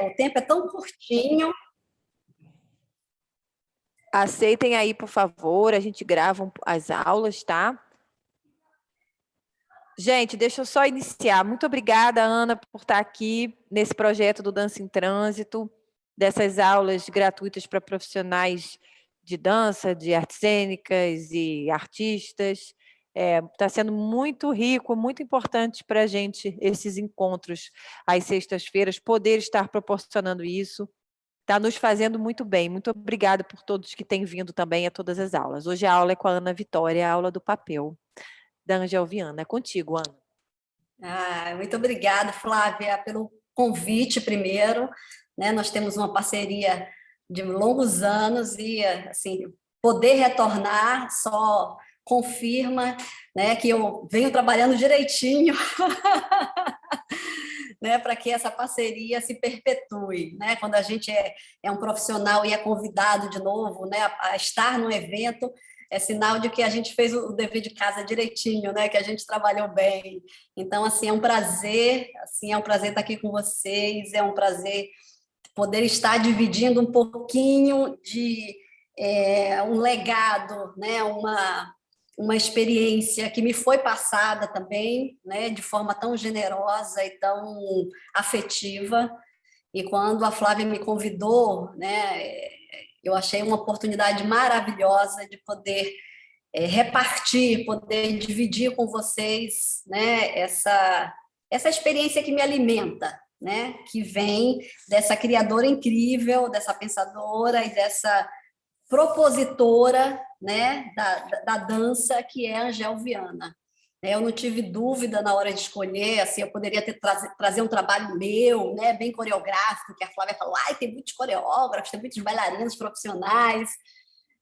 o tempo é tão curtinho. Aceitem aí, por favor, a gente grava as aulas, tá? Gente, deixa eu só iniciar. Muito obrigada, Ana, por estar aqui nesse projeto do Dança em Trânsito, dessas aulas gratuitas para profissionais de dança, de artes cênicas e artistas. Está sendo muito rico, muito importante para a gente esses encontros às sextas-feiras, poder estar proporcionando isso. Está nos fazendo muito bem. Muito obrigada por todos que têm vindo também a todas as aulas. Hoje a aula é com a Ana Vitória, a aula do papel, da Angel Viana. É contigo, Ana. Muito obrigada, Flávia, pelo convite primeiro. Né? Nós temos uma parceria de longos anos e assim, poder retornar só confirma, né, que eu venho trabalhando direitinho né, para que essa parceria se perpetue. Né? Quando a gente é um profissional e é convidado de novo, né, a estar no evento, é sinal de que a gente fez o dever de casa direitinho, né? Que a gente trabalhou bem. Então, assim, é um prazer estar aqui com vocês, é um prazer poder estar dividindo um pouquinho de um legado, né? Uma experiência que me foi passada também, né? De forma tão generosa e tão afetiva. E quando a Flávia me convidou, né? Eu achei uma oportunidade maravilhosa de poder repartir, poder dividir com vocês, né, essa experiência que me alimenta, né, que vem dessa criadora incrível, dessa pensadora e dessa propositora, né, da dança, que é a Angel Viana. Eu não tive dúvida na hora de escolher, assim, eu poderia trazer um trabalho meu, né, bem coreográfico, que a Flávia falou, tem muitos coreógrafos, tem muitos bailarinos profissionais,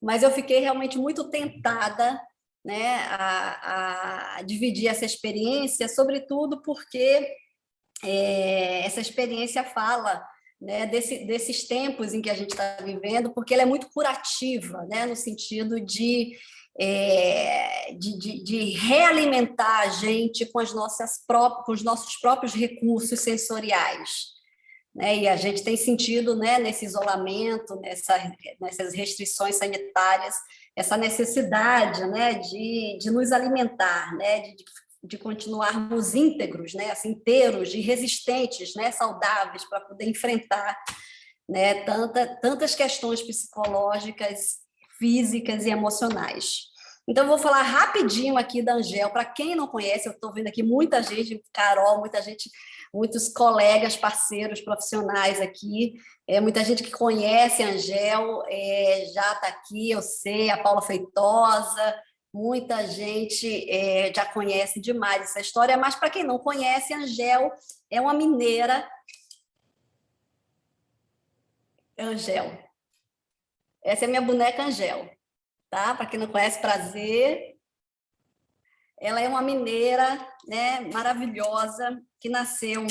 mas eu fiquei realmente muito tentada, né, a dividir essa experiência, sobretudo porque essa experiência fala, né, desses tempos em que a gente está vivendo, porque ela é muito curativa, né, no sentido de realimentar a gente com os nossos próprios recursos sensoriais. Né? E a gente tem sentido, né, nesse isolamento, nessas restrições sanitárias, essa necessidade, né, de nos alimentar, né, de continuarmos íntegros, né, assim, inteiros e resistentes, né, saudáveis, para poder enfrentar, né, tantas questões psicológicas, físicas e emocionais. Então, eu vou falar rapidinho aqui da Angel. Para quem não conhece, eu estou vendo aqui muita gente, Carol, muita gente, muitos colegas, parceiros, profissionais aqui, muita gente que conhece a Angel, já está aqui, eu sei, a Paula Feitosa, muita gente já conhece demais essa história, mas para quem não conhece, a Angel é uma mineira. Angel. Essa é a minha boneca Angel. Tá? Para quem não conhece, prazer. Ela é uma mineira, né, maravilhosa, que nasceu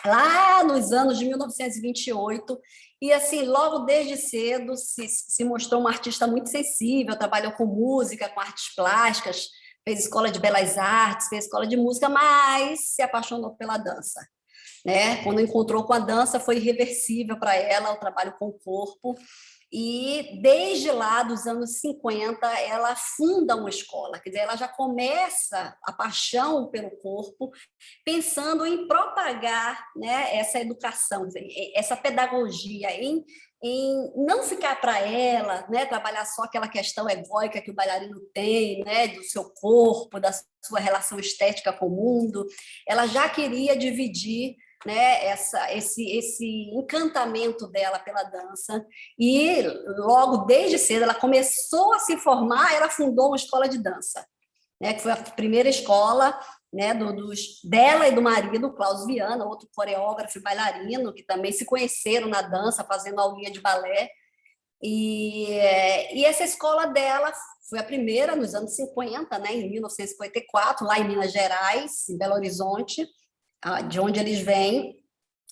lá nos anos de 1928 e, assim, logo desde cedo se mostrou uma artista muito sensível, trabalhou com música, com artes plásticas, fez escola de belas artes, fez escola de música, mas se apaixonou pela dança. Né? Quando encontrou com a dança, foi irreversível para ela o trabalho com o corpo. E desde lá, dos anos 50, ela funda uma escola, quer dizer, ela já começa a paixão pelo corpo, pensando em propagar, né, essa educação, essa pedagogia, em não ficar para ela, né, trabalhar só aquela questão egóica que o bailarino tem, né, do seu corpo, da sua relação estética com o mundo. Ela já queria dividir, né, esse encantamento dela pela dança, e logo desde cedo ela começou a se formar, ela fundou uma escola de dança, né, que foi a primeira escola, né, dela e do marido, Klaus Viana, outro coreógrafo e bailarino, que também se conheceram na dança, fazendo aulinha de balé, e essa escola dela foi a primeira nos anos 50, né, em 1954, lá em Minas Gerais, em Belo Horizonte, de onde eles vêm,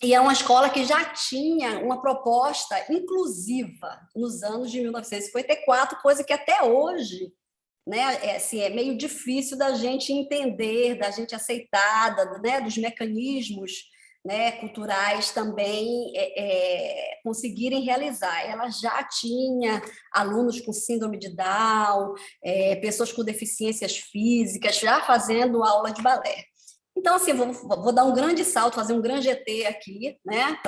e é uma escola que já tinha uma proposta inclusiva nos anos de 1954, coisa que até hoje, né, assim, é meio difícil da gente entender, da gente aceitar, né, dos mecanismos, né, culturais também conseguirem realizar. Ela já tinha alunos com síndrome de Down, pessoas com deficiências físicas, já fazendo aula de balé. Então, assim, vou dar um grande salto, fazer um grande ET aqui, né,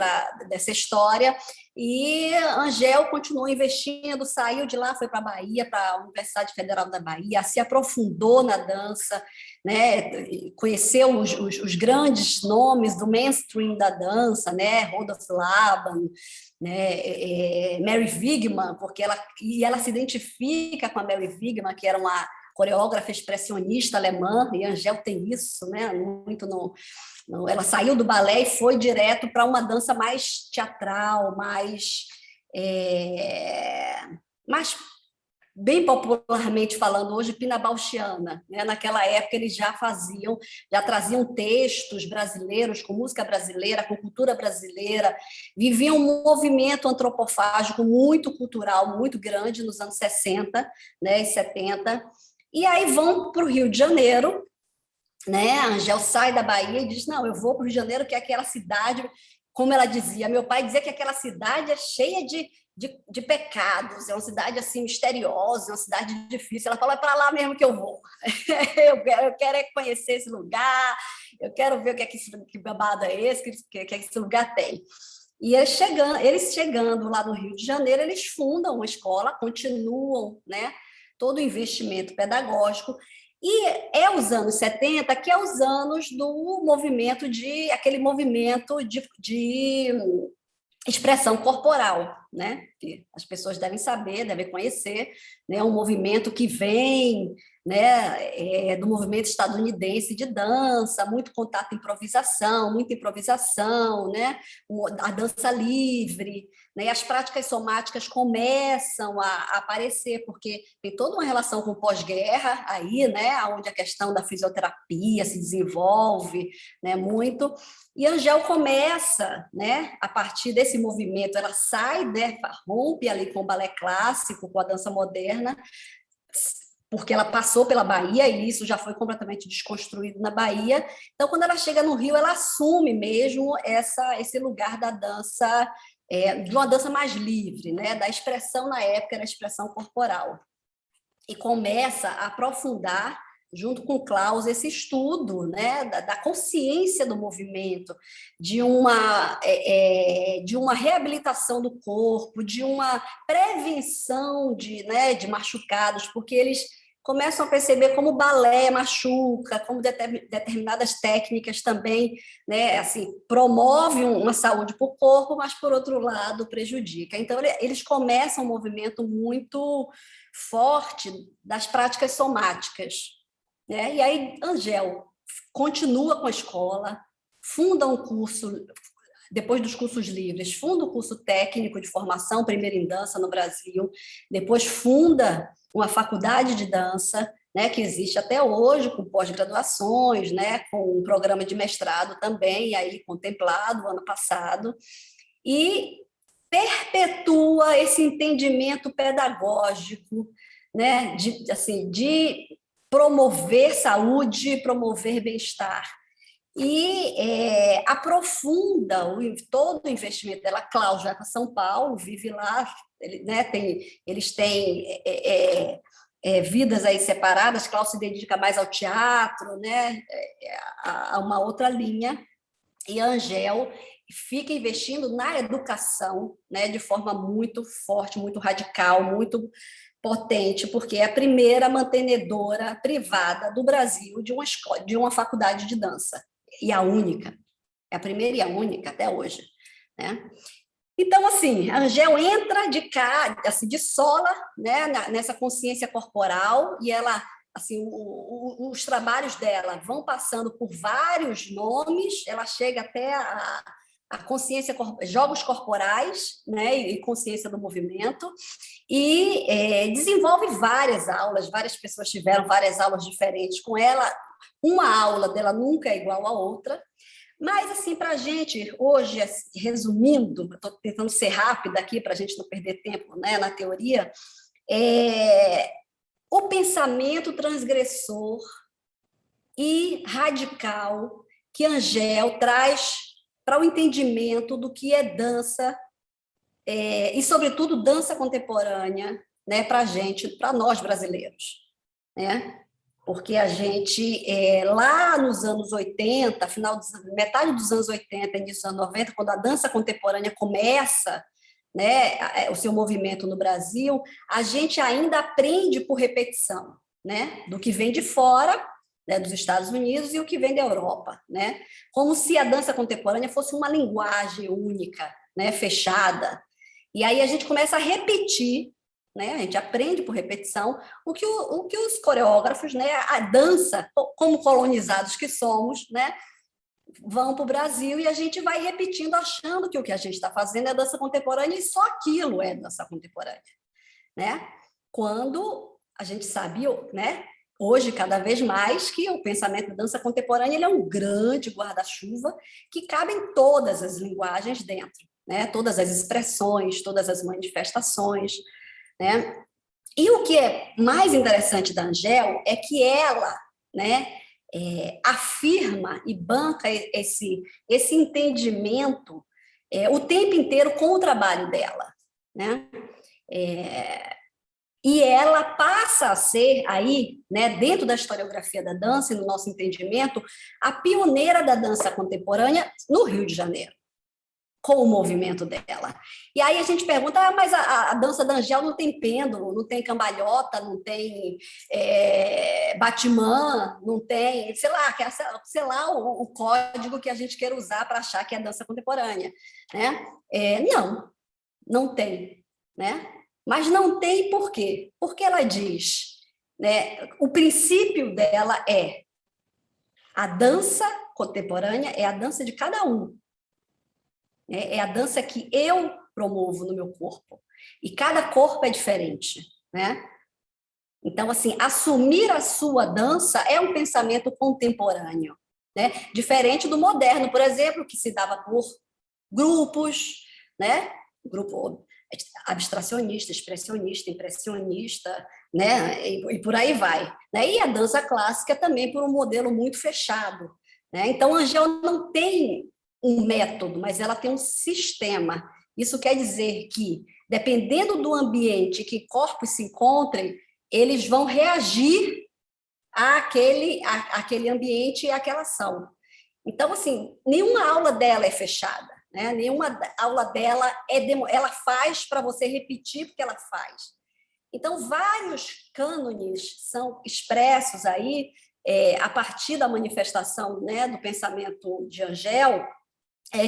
dessa história. E Angel continuou investindo, saiu de lá, foi para a Bahia, para a Universidade Federal da Bahia, se aprofundou na dança, né, conheceu os grandes nomes do mainstream da dança, né, Rodolph Laban, né, Mary Wigman, porque ela se identifica com a Mary Wigman, que era uma coreógrafa expressionista alemã, e Angel tem isso, né, muito ela saiu do balé e foi direto para uma dança mais teatral, mais bem popularmente falando hoje, pina-baustiana, né? Naquela época eles já traziam textos brasileiros, com música brasileira, com cultura brasileira, viviam um movimento antropofágico muito cultural, muito grande nos anos 60, né, e 70, e aí vão para o Rio de Janeiro, né? A Angel sai da Bahia e diz, não, eu vou para o Rio de Janeiro, que é aquela cidade, como ela dizia, meu pai dizia que aquela cidade é cheia de pecados, é uma cidade assim misteriosa, é uma cidade difícil. Ela falou, é para lá mesmo que eu vou. eu quero conhecer esse lugar, eu quero ver o que é que babado é esse, que esse lugar tem. E eles chegando lá no Rio de Janeiro, eles fundam uma escola, continuam, né, todo o investimento pedagógico, e é os anos 70 que é os anos do movimento aquele movimento de expressão corporal, né? Que as pessoas devem saber, devem conhecer, né? Um movimento que vem, né, do movimento estadunidense de dança, muito contato improvisação, muita improvisação, né? A dança livre, né? E as práticas somáticas começam a aparecer, porque tem toda uma relação com pós-guerra aí, né? Onde a questão da fisioterapia se desenvolve, né? Muito. E a Angel começa, né, a partir desse movimento, ela sai, né, rompe ali com o balé clássico, com a dança moderna, porque ela passou pela Bahia e isso já foi completamente desconstruído na Bahia. Então, quando ela chega no Rio, ela assume mesmo esse lugar da dança, de uma dança mais livre, né, da expressão na época, era a expressão corporal. E começa a aprofundar, junto com Klaus, esse estudo, né, da consciência do movimento, de uma reabilitação do corpo, de uma prevenção de machucados, porque eles começam a perceber como o balé machuca, como determinadas técnicas também, né, assim, promove uma saúde para o corpo, mas, por outro lado, prejudica. Então, eles começam um movimento muito forte das práticas somáticas, né? E aí Angel continua com a escola, funda um curso, depois dos cursos livres, funda o curso técnico de formação, primeiro em dança no Brasil, depois funda uma faculdade de dança, né, que existe até hoje, com pós-graduações, né, com um programa de mestrado também, aí contemplado ano passado, e perpetua esse entendimento pedagógico, né, de promover saúde, promover bem-estar. E aprofunda todo o investimento dela. Klaus vai para São Paulo, vive lá, eles têm vidas aí separadas. Klaus se dedica mais ao teatro, né, a uma outra linha, e a Angel fica investindo na educação, né, de forma muito forte, muito radical, muito potente, porque é a primeira mantenedora privada do Brasil de uma escola, de uma faculdade de dança, e a única, é a primeira e a única até hoje, né? Então, assim, a Angel entra assim, de sola, né, nessa consciência corporal, e ela, assim, os trabalhos dela vão passando por vários nomes, ela chega até a consciência, jogos corporais, né, e consciência do movimento, e desenvolve várias aulas, várias pessoas tiveram várias aulas diferentes com ela, uma aula dela nunca é igual à outra, mas, assim, para a gente, hoje, resumindo, estou tentando ser rápida aqui para a gente não perder tempo, né, na teoria, o pensamento transgressor e radical que Angel traz para o entendimento do que é dança, e, sobretudo, dança contemporânea, né, para a gente, para nós brasileiros, né? Porque a gente, lá nos anos 80, metade dos anos 80, início dos anos 90, quando a dança contemporânea começa, né, o seu movimento no Brasil, a gente ainda aprende por repetição, né, do que vem de fora, né, dos Estados Unidos e o que vem da Europa, né, como se a dança contemporânea fosse uma linguagem única, né, fechada. E aí a gente começa a repetir, né, a gente aprende por repetição o que os coreógrafos, né, a dança, como colonizados que somos, né, vão para o Brasil, e a gente vai repetindo, achando que o que a gente está fazendo é dança contemporânea e só aquilo é dança contemporânea, né? Quando a gente sabe, né, hoje, cada vez mais, que o pensamento da dança contemporânea ele é um grande guarda-chuva que cabe em todas as linguagens dentro, né? Todas as expressões, todas as manifestações, né? E o que é mais interessante da Angel é que ela, né, afirma e banca esse entendimento o tempo inteiro com o trabalho dela, né? E ela passa a ser aí, né, dentro da historiografia da dança e no nosso entendimento, a pioneira da dança contemporânea no Rio de Janeiro, com o movimento dela. E aí a gente pergunta, mas a dança da Angel não tem pêndulo, não tem cambalhota, não tem batimã, não tem, sei lá, o código que a gente quer usar para achar que é dança contemporânea, né? Não tem, né? Mas não tem por quê? Porque ela diz, né, o princípio dela é a dança contemporânea é a dança de cada um. É a dança que eu promovo no meu corpo. E cada corpo é diferente, né? Então, assim, assumir a sua dança é um pensamento contemporâneo, né? Diferente do moderno, por exemplo, que se dava por grupos, né? Grupo abstracionista, expressionista, impressionista, né? E por aí vai, né? E a dança clássica também por um modelo muito fechado, né? Então, a Angel não tem um método, mas ela tem um sistema. Isso quer dizer que, dependendo do ambiente que corpos se encontrem, eles vão reagir àquele ambiente e àquela ação. Então, assim, nenhuma aula dela é fechada, né? Nenhuma aula dela ela faz para você repetir porque ela faz. Então, vários cânones são expressos aí a partir da manifestação, né, do pensamento de Angel,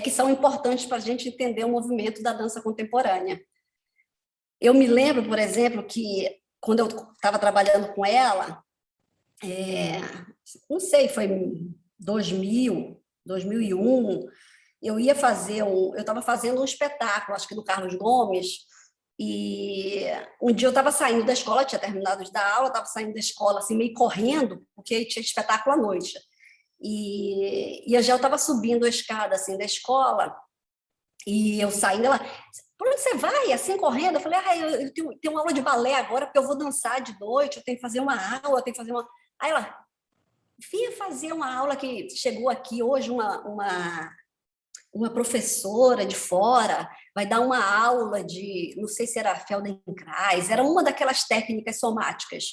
que são importantes para a gente entender o movimento da dança contemporânea. Eu me lembro, por exemplo, que quando eu estava trabalhando com ela, não sei, foi em 2000, 2001, eu estava fazendo um espetáculo, acho que do Carlos Gomes, e um dia eu estava saindo da escola, tinha terminado de dar aula, estava saindo da escola assim, meio correndo, porque tinha espetáculo à noite. E a Gel estava subindo a escada assim, da escola, e eu saindo, ela, por onde você vai? Assim, correndo? Eu falei, eu tenho uma aula de balé agora, porque eu vou dançar de noite, eu tenho que fazer uma aula, eu tenho que fazer uma... Aí ela, vinha fazer uma aula que chegou aqui hoje, uma professora de fora, vai dar uma aula de, não sei se era Feldenkrais, era uma daquelas técnicas somáticas.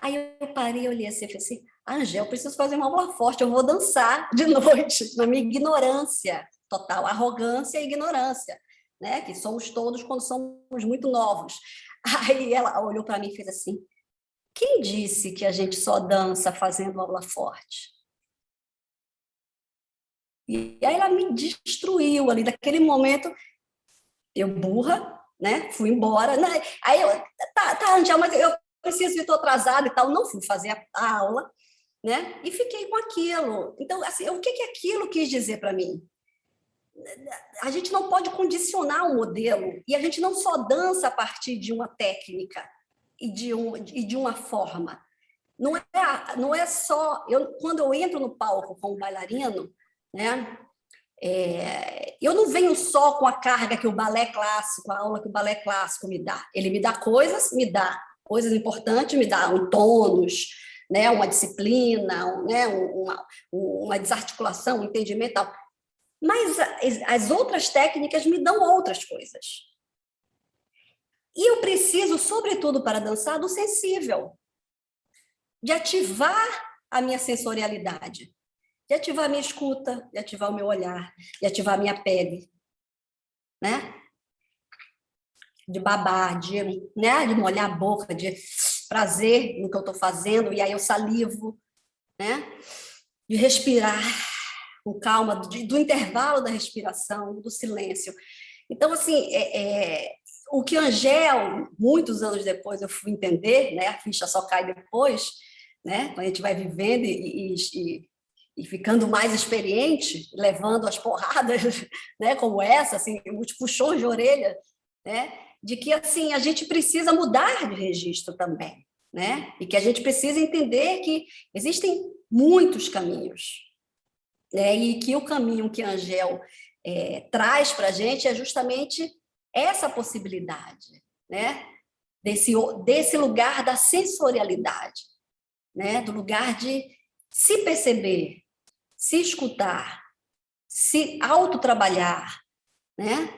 Aí eu parei, olhei assim, falei assim, Angel, eu preciso fazer uma aula forte, eu vou dançar de noite, na minha ignorância total, arrogância e ignorância, né? Que somos todos quando somos muito novos. Aí ela olhou para mim e fez assim, quem disse que a gente só dança fazendo aula forte? E aí ela me destruiu ali, naquele momento, eu burra, né? Fui embora. Né? Aí eu, tá, Angel, mas eu preciso ir, estou atrasada e tal. Não fui fazer a aula, né? E fiquei com aquilo. Então, assim, o que aquilo quis dizer para mim? A gente não pode condicionar um modelo, e a gente não só dança a partir de uma técnica e de uma forma. Não é só... quando eu entro no palco como bailarino, né? Eu não venho só com a carga que o balé clássico, a aula que o balé clássico me dá. Ele me dá coisas importantes, me dá um tônus, né, uma disciplina, né, uma desarticulação, um entendimento tal. Mas as outras técnicas me dão outras coisas. E eu preciso, sobretudo para dançar, do sensível, de ativar a minha sensorialidade, de ativar a minha escuta, de ativar o meu olhar, de ativar a minha pele, né? De babar, de molhar a boca, de prazer no que eu estou fazendo, e aí eu salivo, né? De respirar com calma, do intervalo da respiração, do silêncio. Então, assim, o que Angel, muitos anos depois, eu fui entender, né? A ficha só cai depois, né? Quando a gente vai vivendo e ficando mais experiente, levando as porradas, né? Como essa, assim, os puxões de orelha, né? De que, assim, a gente precisa mudar de registro também, né? E que a gente precisa entender que existem muitos caminhos, né? E que o caminho que a Angel traz para a gente é justamente essa possibilidade, né? Desse lugar da sensorialidade, né? Do lugar de se perceber, se escutar, se autotrabalhar, né?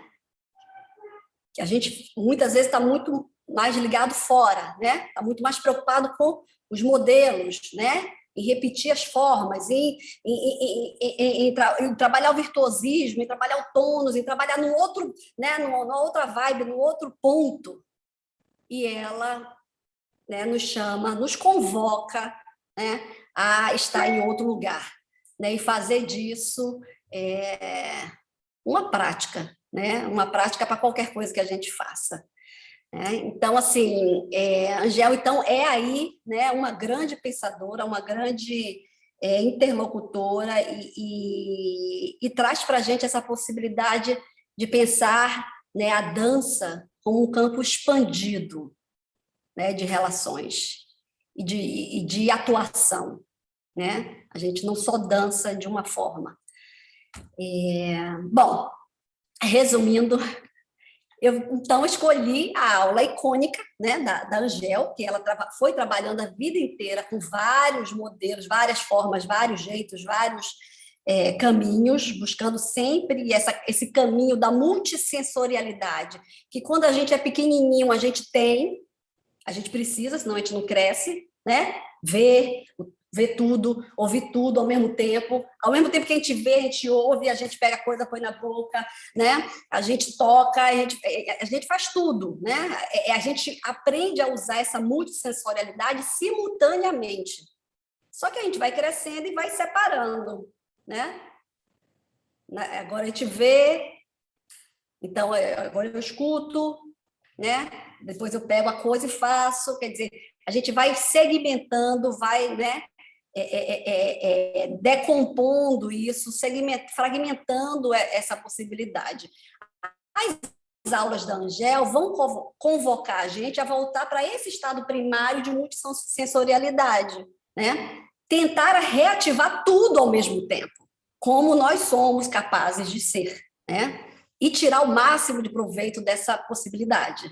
Que a gente muitas vezes está muito mais ligado fora, né? Está muito mais preocupado com os modelos, né? Em repetir as formas, em trabalhar o virtuosismo, em trabalhar o tônus, em trabalhar no outro, né? Numa outra vibe, no outro ponto. E ela, né, nos chama, nos convoca, né, a estar em outro lugar, né? E fazer disso uma prática, né? Uma prática para qualquer coisa que a gente faça. Né? Então, assim, Angel, então, é aí, né, uma grande pensadora, uma grande interlocutora e traz para a gente essa possibilidade de pensar, né, a dança como um campo expandido, né, de relações e de atuação. Né? A gente não só dança de uma forma. Bom, resumindo, eu, então, escolhi a aula icônica, né, da Angel, que ela foi trabalhando a vida inteira com vários modelos, várias formas, vários jeitos, vários caminhos, buscando sempre esse caminho da multissensorialidade, que quando a gente é pequenininho, a gente precisa, senão a gente não cresce, né? Ver tudo, ouvir tudo ao mesmo tempo que a gente vê, a gente ouve, a gente pega a coisa, põe na boca, né? A gente toca, a gente faz tudo, né? A gente aprende a usar essa multissensorialidade simultaneamente. Só que a gente vai crescendo e vai separando, né? Agora a gente vê, então agora eu escuto, né? Depois eu pego a coisa e faço, quer dizer, a gente vai segmentando, vai, né? Decompondo isso, fragmentando essa possibilidade. As aulas da Angel vão convocar a gente a voltar para esse estado primário de multissensorialidade, né? Tentar reativar tudo ao mesmo tempo, como nós somos capazes de ser, né? E tirar o máximo de proveito dessa possibilidade,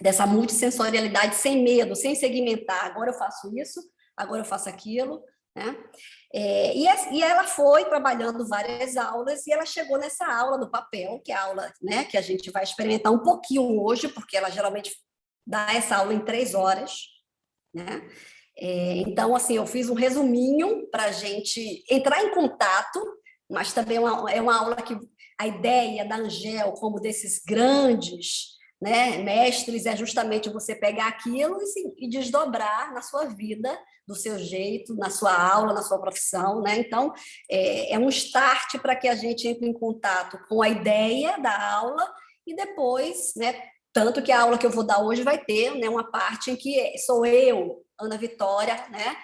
dessa multissensorialidade sem medo, sem segmentar. Agora eu faço isso, agora eu faço aquilo, né? E ela foi trabalhando várias aulas e ela chegou nessa aula do papel, que é a aula, né, que a gente vai experimentar um pouquinho hoje, porque ela geralmente dá essa aula em 3 horas, né? Então, assim, eu fiz um resuminho para a gente entrar em contato, mas também é uma aula que a ideia da Angel, como desses grandes, né, mestres, é justamente você pegar aquilo e desdobrar na sua vida, do seu jeito, na sua aula, na sua profissão, né? Então, é um start para que a gente entre em contato com a ideia da aula e depois, né? Tanto que a aula que eu vou dar hoje vai ter, né, uma parte em que sou eu, Ana Vitória, né?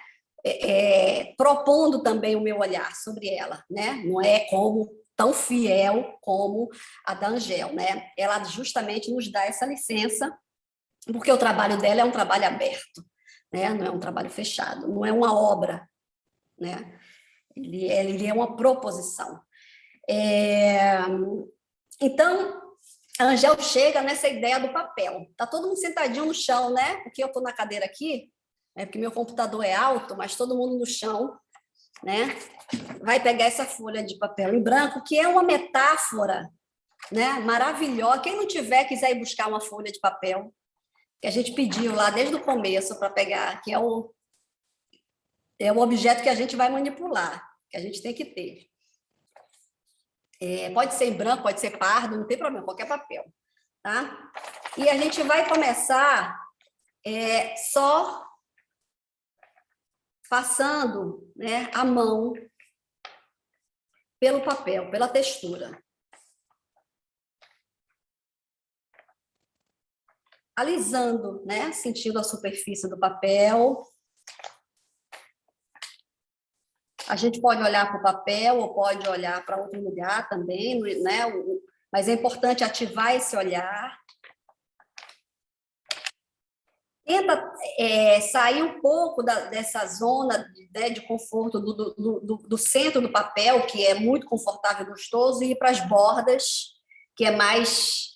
Propondo também o meu olhar sobre ela, né? Não é como tão fiel como a da Angel, né? Ela justamente nos dá essa licença, porque o trabalho dela é um trabalho aberto, né? Não é um trabalho fechado, não é uma obra, né? Ele é uma proposição. Então, a Angel chega nessa ideia do papel. Tá todo mundo sentadinho no chão, né? Porque eu estou na cadeira aqui, porque meu computador é alto, mas todo mundo no chão, né? Vai pegar essa folha de papel em branco, que é uma metáfora, né, maravilhosa. Quem não tiver, quiser ir buscar uma folha de papel, que a gente pediu lá desde o começo para pegar, que é o objeto que a gente vai manipular, que a gente tem que ter. Pode ser em branco, pode ser pardo, não tem problema, qualquer papel. Tá? E a gente vai começar só passando, né, a mão pelo papel, pela textura. Alisando, né, sentindo a superfície do papel. A gente pode olhar para o papel ou pode olhar para outro lugar também, né? Mas é importante ativar esse olhar. Tenta sair um pouco dessa zona, né, de conforto do centro do papel, que é muito confortável e gostoso, e ir para as bordas, que é mais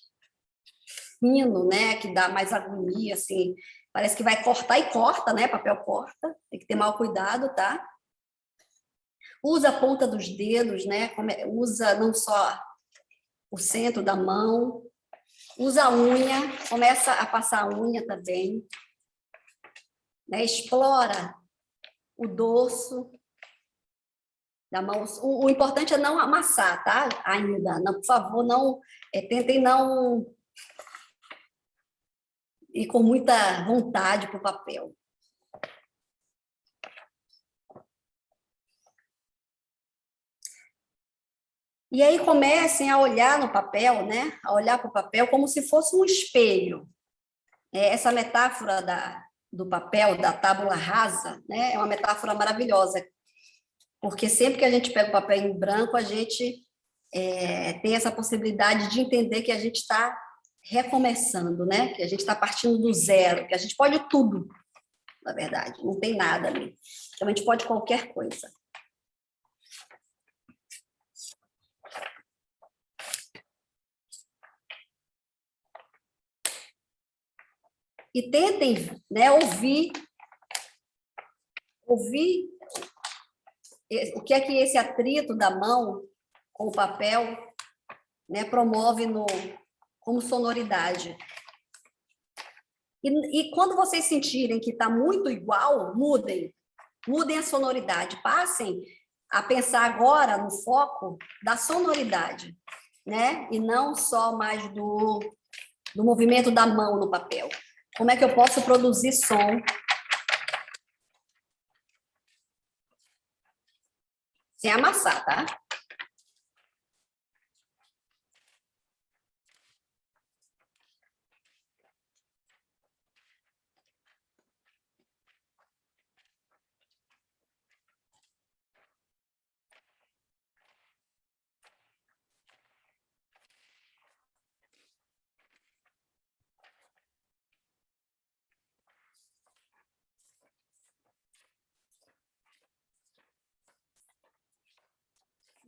fino, né, que dá mais agonia, assim. Parece que vai cortar e corta, né? Papel corta, tem que ter mau cuidado, tá? Usa a ponta dos dedos, né? Usa não só o centro da mão, usa a unha, começa a passar a unha também, né? Explora o dorso da mão. O importante é não amassar, tá? Ainda, não, por favor, não tentem não ir com muita vontade para o papel. E aí comecem a olhar no papel, né? A olhar para o papel como se fosse um espelho. Essa metáfora do papel, da tábula rasa, né? É uma metáfora maravilhosa, porque sempre que a gente pega o papel em branco, a gente tem essa possibilidade de entender que a gente está recomeçando, né? Que a gente está partindo do zero, que a gente pode tudo, na verdade, não tem nada ali. Então, a gente pode qualquer coisa. E tentem, né, ouvir o que é que esse atrito da mão com o papel, né, promove como sonoridade. E quando vocês sentirem que está muito igual, mudem a sonoridade, passem a pensar agora no foco da sonoridade, né? E não só mais do movimento da mão no papel. Como é que eu posso produzir som sem amassar, tá?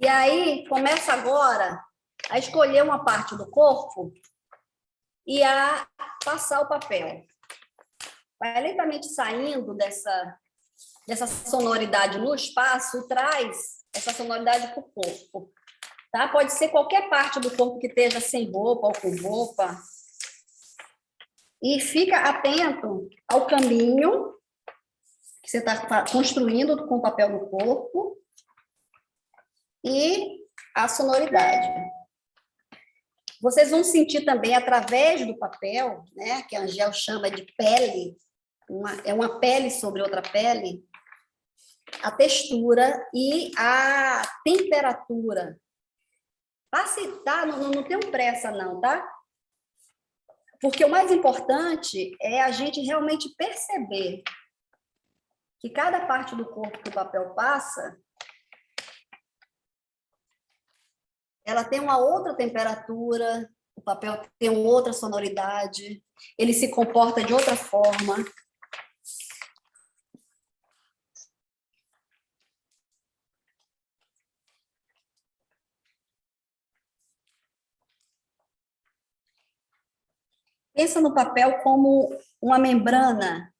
E aí, começa agora a escolher uma parte do corpo e a passar o papel. Vai lentamente saindo dessa sonoridade no espaço e traz essa sonoridade para o corpo. Tá? Pode ser qualquer parte do corpo que esteja sem roupa ou com roupa. E fica atento ao caminho que você está construindo com o papel no corpo e a sonoridade. Vocês vão sentir também, através do papel, né, que a Angel chama de pele, é uma pele sobre outra pele, a textura e a temperatura. Passe, tá? Não tenham pressa, não, tá? Porque o mais importante é a gente realmente perceber que cada parte do corpo que o papel passa, ela tem uma outra temperatura, o papel tem uma outra sonoridade, ele se comporta de outra forma. Pensa no papel como uma membrana,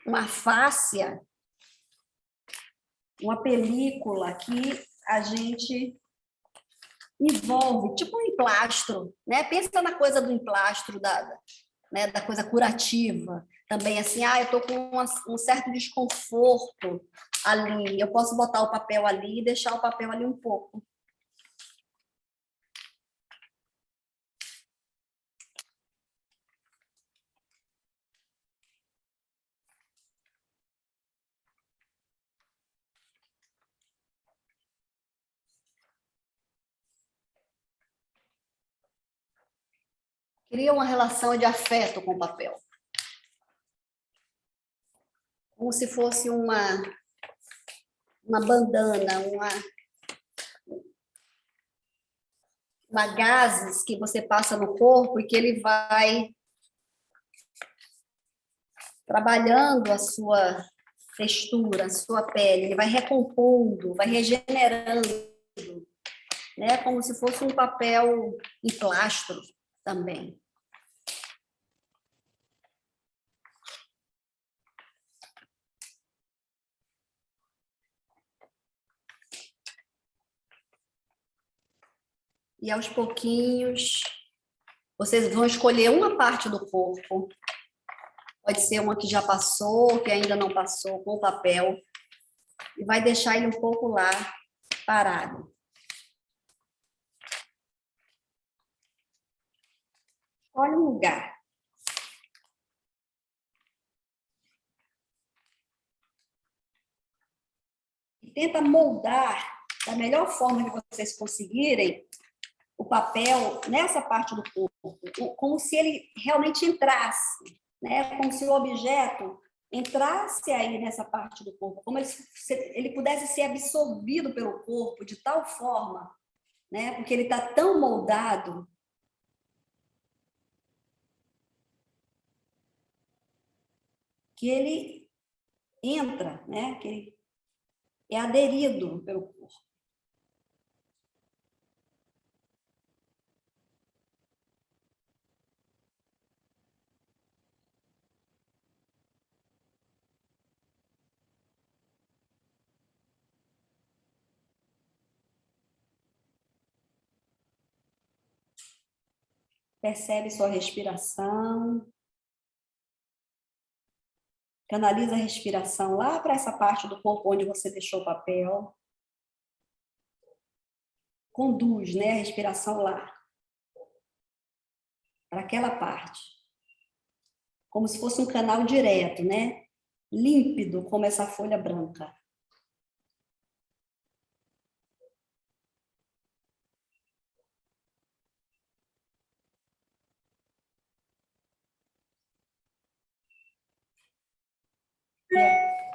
uma fáscia uma película que a gente envolve, tipo um emplastro, né? Pensa na coisa do emplastro, né, da coisa curativa. Também assim, eu estou com um certo desconforto ali, eu posso botar o papel ali e deixar o papel ali um pouco. Cria uma relação de afeto com o papel. Como se fosse uma bandana, uma gases que você passa no corpo e que ele vai trabalhando a sua textura, a sua pele, ele vai recompondo, vai regenerando, né? Como se fosse um papel em plastro também. E aos pouquinhos, vocês vão escolher uma parte do corpo. Pode ser uma que já passou, que ainda não passou, com o papel. E vai deixar ele um pouco lá, parado. Olha um lugar. E tenta moldar da melhor forma que vocês conseguirem o papel nessa parte do corpo, como se ele realmente entrasse, né? Como se o objeto entrasse aí nessa parte do corpo, como ele pudesse ser absorvido pelo corpo de tal forma, né? Porque ele está tão moldado que ele entra, né? Que ele é aderido pelo corpo. Percebe sua respiração. Canaliza a respiração lá para essa parte do corpo onde você deixou o papel. Conduz, né, a respiração lá. Para aquela parte. Como se fosse um canal direto, né? Límpido, como essa folha branca.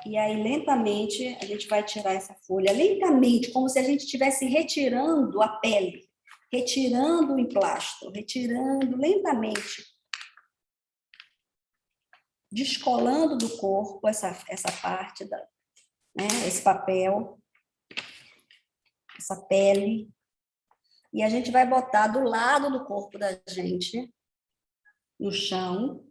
E aí, lentamente, a gente vai tirar essa folha, lentamente, como se a gente estivesse retirando a pele, retirando o emplastro, retirando lentamente, descolando do corpo essa parte, né, esse papel, essa pele, e a gente vai botar do lado do corpo da gente, no chão.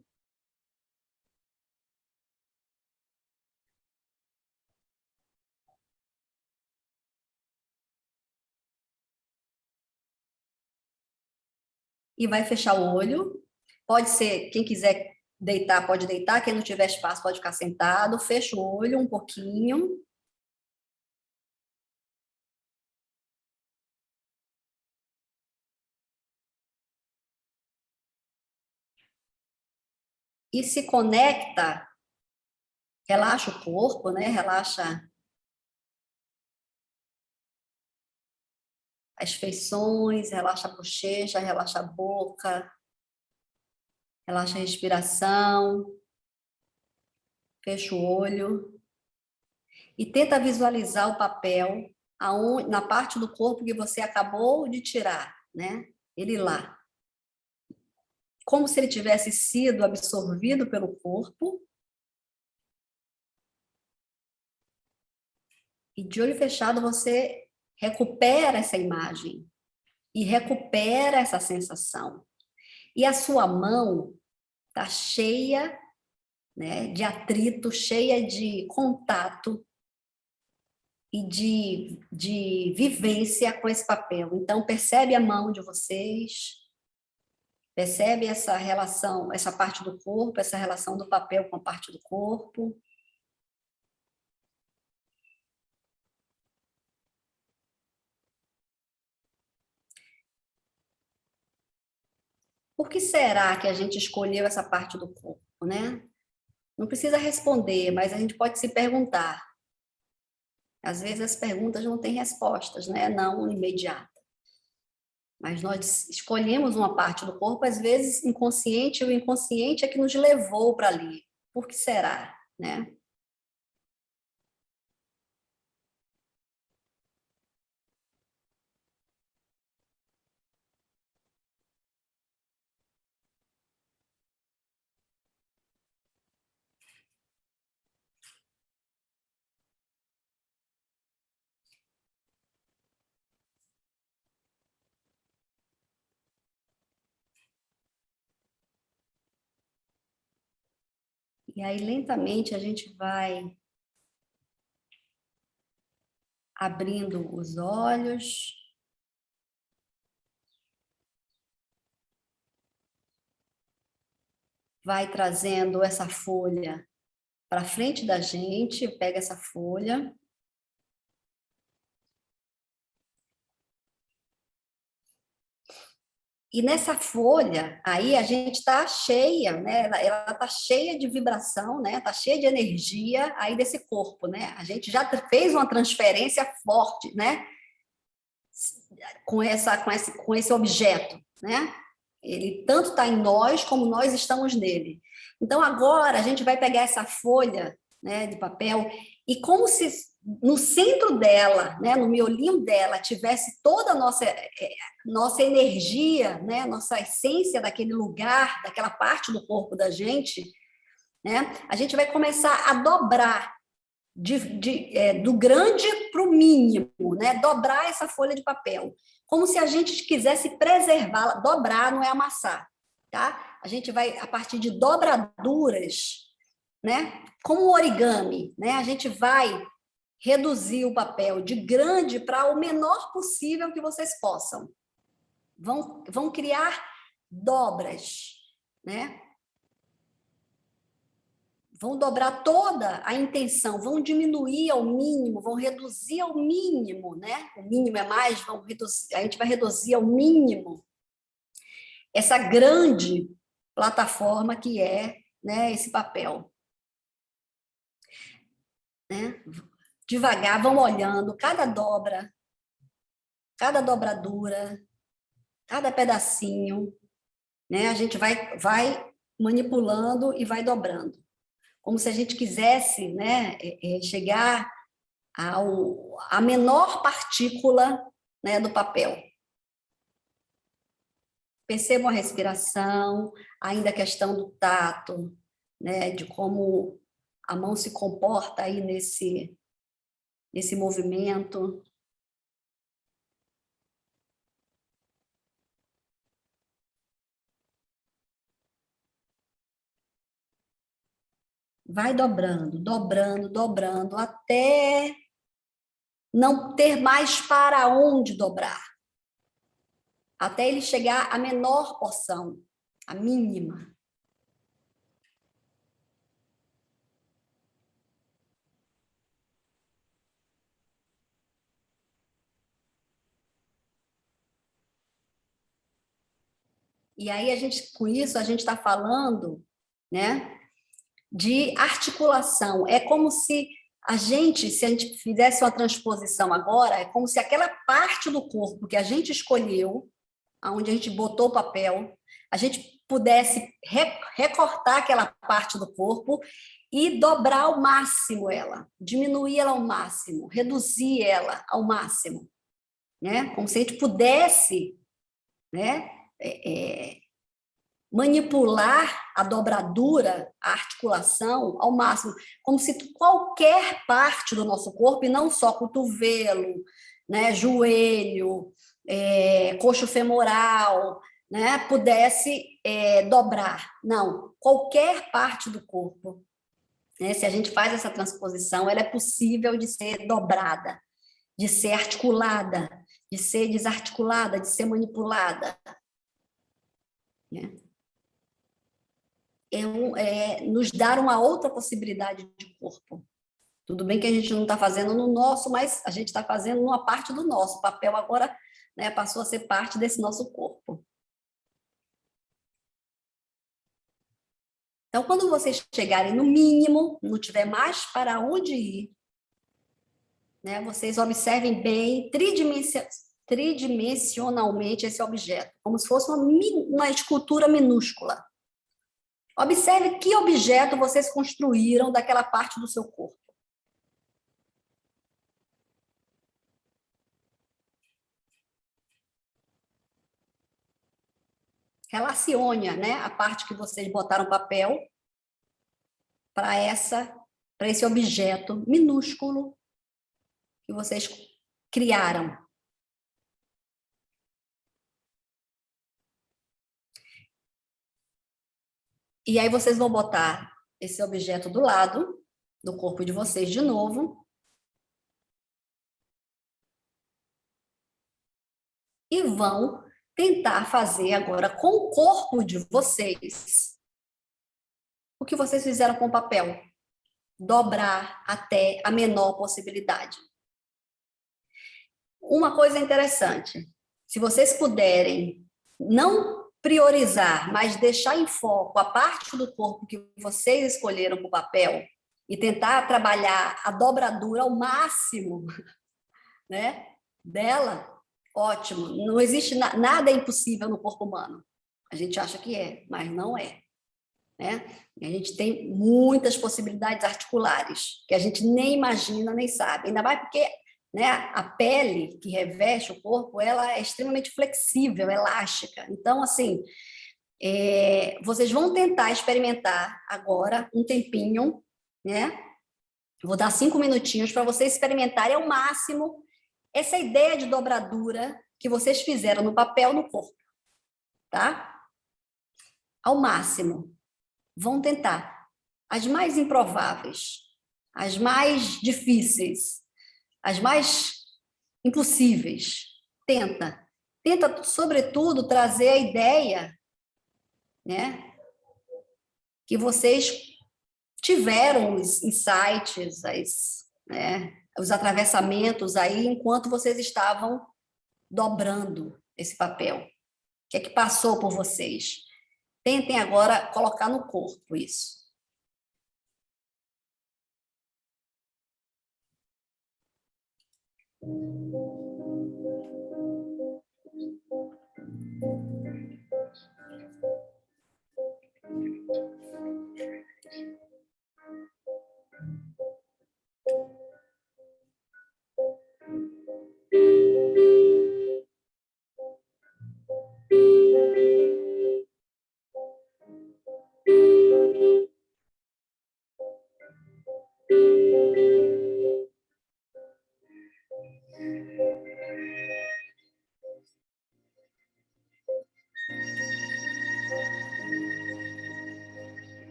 E vai fechar o olho. Pode ser, quem quiser deitar, pode deitar. Quem não tiver espaço, pode ficar sentado. Fecha o olho um pouquinho. E se conecta, relaxa o corpo, né? Relaxa as feições, relaxa a bochecha, relaxa a boca, relaxa a respiração, fecha o olho e tenta visualizar o papel na parte do corpo que você acabou de tirar, né? Ele lá. Como se ele tivesse sido absorvido pelo corpo. E de olho fechado você recupera essa imagem e recupera essa sensação. E a sua mão está cheia, né, de atrito, cheia de contato e de vivência com esse papel. Então, percebe a mão de vocês, percebe essa relação, essa parte do corpo, essa relação do papel com a parte do corpo. Por que será que a gente escolheu essa parte do corpo, né? Não precisa responder, mas a gente pode se perguntar. Às vezes as perguntas não têm respostas, né? Não imediata. Mas nós escolhemos uma parte do corpo, às vezes inconsciente, e o inconsciente é que nos levou para ali. Por que será, né? E aí, lentamente, a gente vai abrindo os olhos. Vai trazendo essa folha para frente da gente, pega essa folha. E nessa folha, aí a gente está cheia, né? Ela está cheia de vibração, né? Está cheia de energia aí desse corpo, né? A gente já fez uma transferência forte, né? Com esse objeto, né? Ele tanto está em nós como nós estamos nele. Então agora a gente vai pegar essa folha, né, de papel e como se no centro dela, né, no miolinho dela, tivesse toda a nossa energia, né, nossa essência daquele lugar, daquela parte do corpo da gente, né, a gente vai começar a dobrar do grande para o mínimo, né, dobrar essa folha de papel, como se a gente quisesse preservá-la. Dobrar não é amassar, tá? A gente vai, a partir de dobraduras, né, como o origami, né, a gente vai reduzir o papel de grande para o menor possível que vocês possam. Vão criar dobras, né? Vão dobrar toda a intenção, vão diminuir ao mínimo, vão reduzir ao mínimo, né? O mínimo é mais, a gente vai reduzir ao mínimo essa grande plataforma que é, né, esse papel. Né? Devagar, vão olhando cada dobra, cada dobradura, cada pedacinho, né? A gente vai manipulando e vai dobrando, como se a gente quisesse, né, chegar à menor partícula, né, do papel. Percebam a respiração, ainda a questão do tato, né, de como a mão se comporta aí nesse movimento. Vai dobrando, dobrando, dobrando, até não ter mais para onde dobrar. Até ele chegar à menor porção, a mínima. E aí, com isso, a gente está falando, né, de articulação. É como se a gente fizesse uma transposição agora, é como se aquela parte do corpo que a gente escolheu, onde a gente botou o papel, a gente pudesse recortar aquela parte do corpo e dobrar ao máximo ela, diminuir ela ao máximo, reduzir ela ao máximo, né? Como se a gente pudesse, né, manipular a dobradura, a articulação ao máximo, como se qualquer parte do nosso corpo, e não só cotovelo, né, joelho, coxo femoral, né, pudesse dobrar. Não, qualquer parte do corpo né? Se a gente faz essa transposição, ela é possível de ser dobrada, de ser articulada, de ser desarticulada, de ser manipulada, né? Nos dar uma outra possibilidade de corpo. Tudo bem que a gente não está fazendo no nosso, mas a gente está fazendo numa parte do nosso. O papel agora, né, passou a ser parte desse nosso corpo. Então, quando vocês chegarem no mínimo, não tiver mais para onde ir, né, vocês observem bem tridimensionalmente esse objeto, como se fosse uma escultura minúscula. Observe que objeto vocês construíram daquela parte do seu corpo. Relacione, né, a parte que vocês botaram papel para esse objeto minúsculo que vocês criaram. E aí vocês vão botar esse objeto do lado do corpo de vocês de novo. E vão tentar fazer agora com o corpo de vocês o que vocês fizeram com o papel. Dobrar até a menor possibilidade. Uma coisa interessante, se vocês puderem não priorizar, mas deixar em foco a parte do corpo que vocês escolheram para o papel e tentar trabalhar a dobradura ao máximo, né, dela, ótimo. Não existe nada é impossível no corpo humano. A gente acha que é, mas não é, né? A gente tem muitas possibilidades articulares que a gente nem imagina, nem sabe. Ainda mais porque, né, a pele que reveste o corpo, ela é extremamente flexível, elástica. Então, assim, vocês vão tentar experimentar agora um tempinho, né? Vou dar 5 minutinhos para vocês experimentarem ao máximo essa ideia de dobradura que vocês fizeram no papel, no corpo, tá? Ao máximo. Vão tentar. As mais improváveis, as mais difíceis, as mais impossíveis. Tenta. Tenta, sobretudo, trazer a ideia, né, que vocês tiveram os insights, os atravessamentos aí, enquanto vocês estavam dobrando esse papel. O que é que passou por vocês? Tentem agora colocar no corpo isso.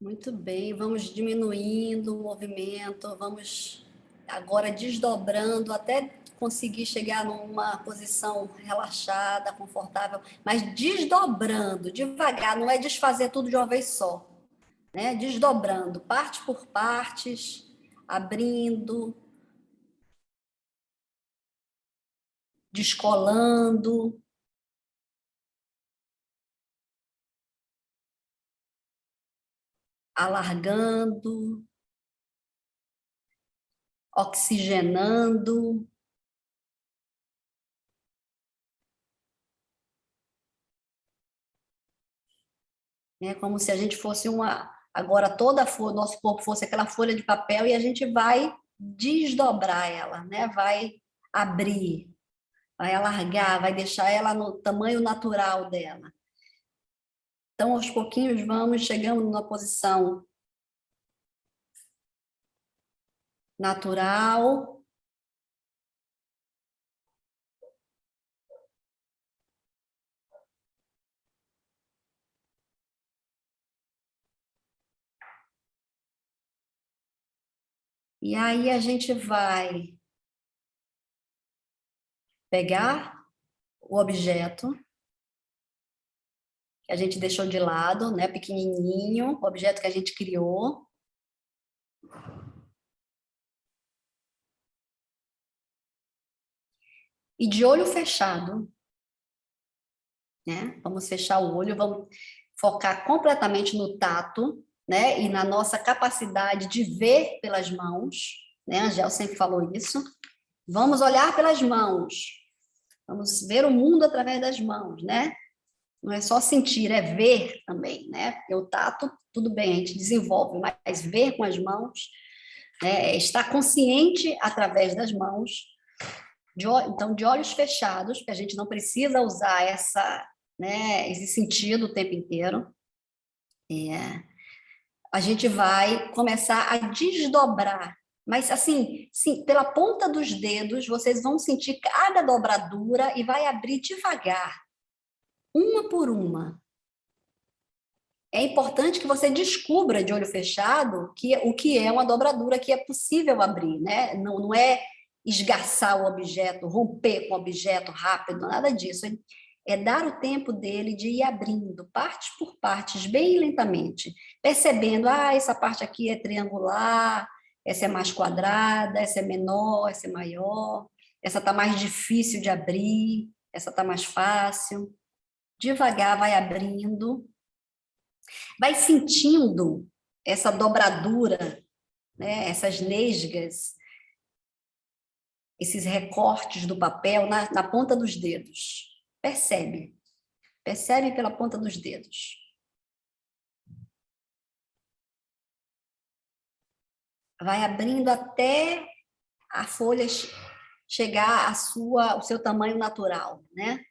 Muito bem, vamos diminuindo o movimento, vamos agora desdobrando até conseguir chegar numa posição relaxada, confortável, mas desdobrando devagar, não é desfazer tudo de uma vez só, né? Desdobrando, parte por partes, abrindo, descolando, alargando, oxigenando. Né? Como se a gente fosse uma. Agora, toda a folha, nosso corpo fosse aquela folha de papel e a gente vai desdobrar ela, né? Vai abrir, vai alargar, vai deixar ela no tamanho natural dela. Então, aos pouquinhos, vamos chegando numa posição natural. E aí a gente vai pegar o objeto que a gente deixou de lado, né, pequenininho, o objeto que a gente criou. E de olho fechado, né? Vamos fechar o olho, vamos focar completamente no tato, né? E na nossa capacidade de ver pelas mãos, né? A Angel sempre falou isso. Vamos olhar pelas mãos. Vamos ver o mundo através das mãos, né? Não é só sentir, é ver também, né? Porque o tato, tudo bem, a gente desenvolve, mas ver com as mãos, né? É estar consciente através das mãos. Então, de olhos fechados, porque a gente não precisa usar né, esse sentido o tempo inteiro, a gente vai começar a desdobrar. Mas, assim, sim, pela ponta dos dedos, vocês vão sentir cada dobradura e vai abrir devagar, uma por uma. É importante que você descubra de olho fechado o que é uma dobradura que é possível abrir, né? Não é esgarçar o objeto, romper com o objeto rápido, nada disso. É dar o tempo dele de ir abrindo, partes por partes, bem lentamente, percebendo, essa parte aqui é triangular, essa é mais quadrada, essa é menor, essa é maior, essa está mais difícil de abrir, essa está mais fácil. Devagar vai abrindo, vai sentindo essa dobradura, né? Essas nesgas, esses recortes do papel na ponta dos dedos. Percebe, percebe pela ponta dos dedos. Vai abrindo até a folha chegar ao seu tamanho natural, né?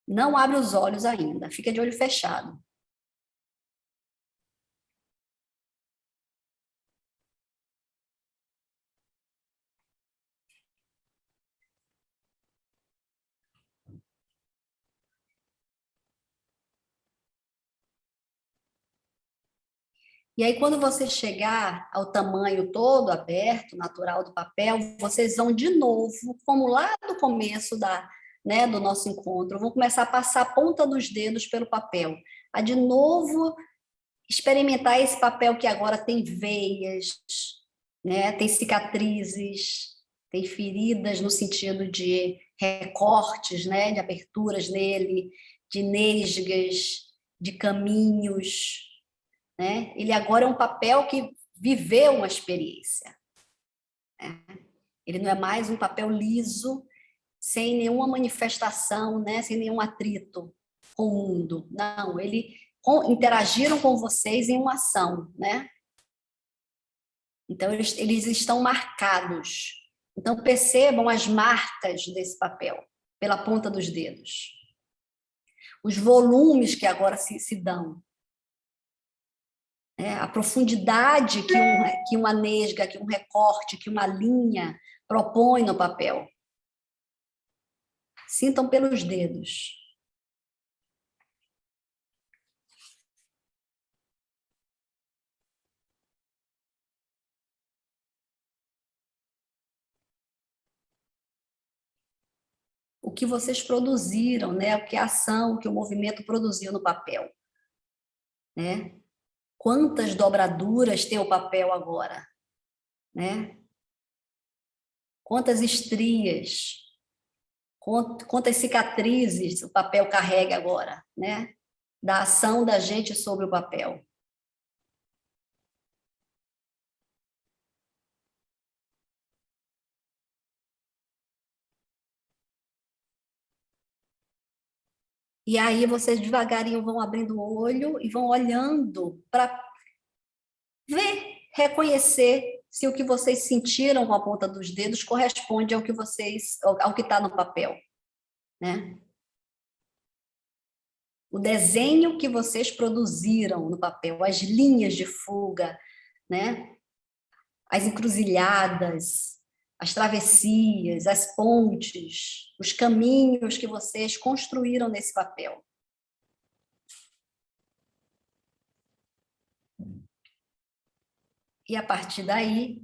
Não abre os olhos ainda, fica de olho fechado. E aí, quando você chegar ao tamanho todo aberto, natural do papel, vocês vão de novo, como lá do começo do nosso encontro, vão começar a passar a ponta dos dedos pelo papel, a de novo experimentar esse papel que agora tem veias, né? Tem cicatrizes, tem feridas no sentido de recortes, né? De aberturas nele, de nesgas, de caminhos, né? Ele agora é um papel que viveu uma experiência, né? Ele não é mais um papel liso, sem nenhuma manifestação, né? Sem nenhum atrito com o mundo. Não, interagiram com vocês em uma ação, né? Então, eles estão marcados. Então, percebam as marcas desse papel, pela ponta dos dedos. Os volumes que agora se dão. A profundidade que uma nesga, que um recorte, que uma linha propõe no papel. Sintam pelos dedos. O que vocês produziram, né? O que a ação, o que o movimento produziu no papel, né? Quantas dobraduras tem o papel agora, né? Quantas estrias, quantas cicatrizes o papel carrega agora, né? Da ação da gente sobre o papel. E aí vocês devagarinho vão abrindo o olho e vão olhando para ver, reconhecer se o que vocês sentiram com a ponta dos dedos corresponde ao que está no papel, né? O desenho que vocês produziram no papel, as linhas de fuga, né? As encruzilhadas, as travessias, as pontes, os caminhos que vocês construíram nesse papel. E a partir daí,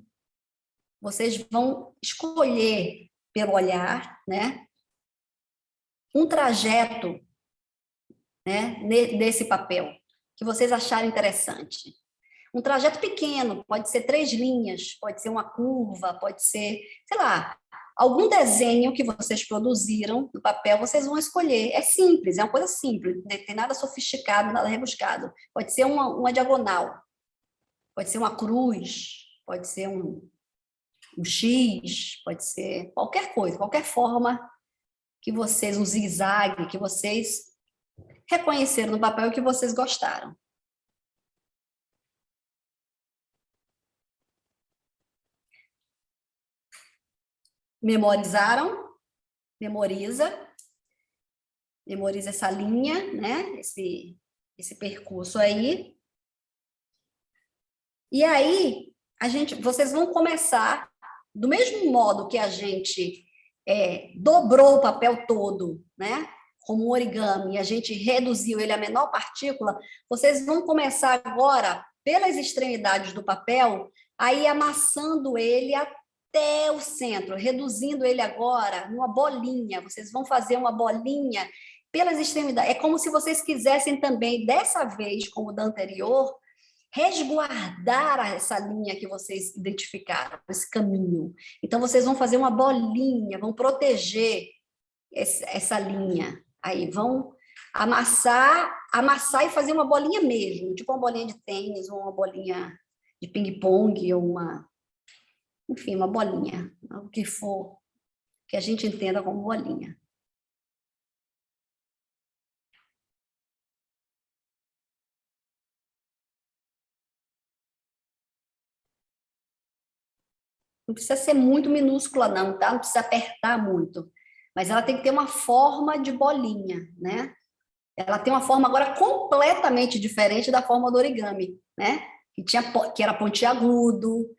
vocês vão escolher pelo olhar, né, um trajeto, né, desse papel que vocês acharem interessante. Um trajeto pequeno, pode ser 3 linhas, pode ser uma curva, pode ser, sei lá, algum desenho que vocês produziram no papel, vocês vão escolher. É simples, é uma coisa simples, não tem nada sofisticado, nada rebuscado. Pode ser uma diagonal, pode ser uma cruz, pode ser um X, pode ser qualquer coisa, qualquer forma que vocês, um zigue-zague, que vocês reconheceram no papel e que vocês gostaram. Memorizaram? Memoriza essa linha, né? Esse percurso aí. E aí, vocês vão começar, do mesmo modo que a gente dobrou o papel todo, né? Como um origami, a gente reduziu ele à menor partícula, vocês vão começar agora, pelas extremidades do papel, a ir amassando ele até o centro, reduzindo ele agora numa bolinha. Vocês vão fazer uma bolinha pelas extremidades. É como se vocês quisessem também, dessa vez, como da anterior, resguardar essa linha que vocês identificaram, esse caminho. Então, vocês vão fazer uma bolinha, vão proteger essa linha. Aí vão amassar e fazer uma bolinha mesmo, tipo uma bolinha de tênis, ou uma bolinha de ping-pong, ou enfim, uma bolinha, o que for, que a gente entenda como bolinha. Não precisa ser muito minúscula, não, tá? Não precisa apertar muito. Mas ela tem que ter uma forma de bolinha, né? Ela tem uma forma agora completamente diferente da forma do origami, né? Que era pontiagudo,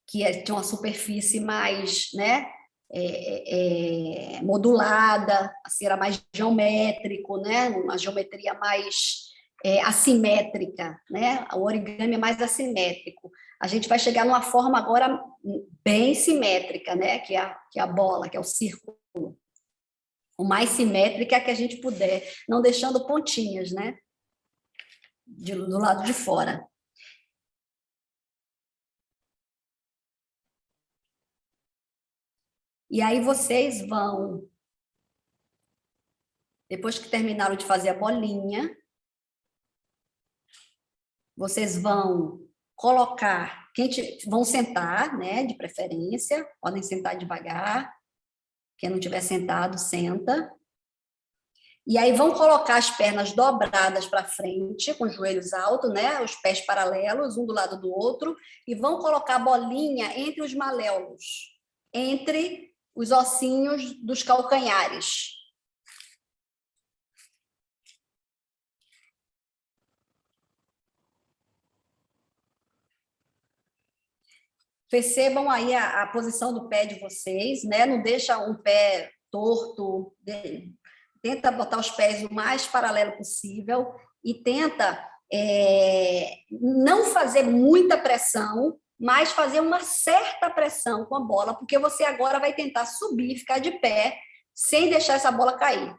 tinha uma superfície mais, né? Modulada, assim, era mais geométrico, né? Uma geometria mais assimétrica, né? O origami é mais assimétrico. A gente vai chegar numa forma agora bem simétrica, né? Que é a bola, que é o círculo. O mais simétrica que a gente puder, não deixando pontinhas, né? Do lado de fora. E aí vocês vão, depois que terminaram de fazer a bolinha, vocês vão colocar, vão sentar, né, de preferência, podem sentar devagar, quem não tiver sentado, senta. E aí vão colocar as pernas dobradas para frente, com os joelhos altos, né, os pés paralelos, um do lado do outro, e vão colocar a bolinha entre os maléolos, entre os ossinhos dos calcanhares. Percebam aí a posição do pé de vocês, né? Não deixa um pé torto, tenta botar os pés o mais paralelo possível e tenta não fazer muita pressão, mas fazer uma certa pressão com a bola, porque você agora vai tentar subir, ficar de pé, sem deixar essa bola cair.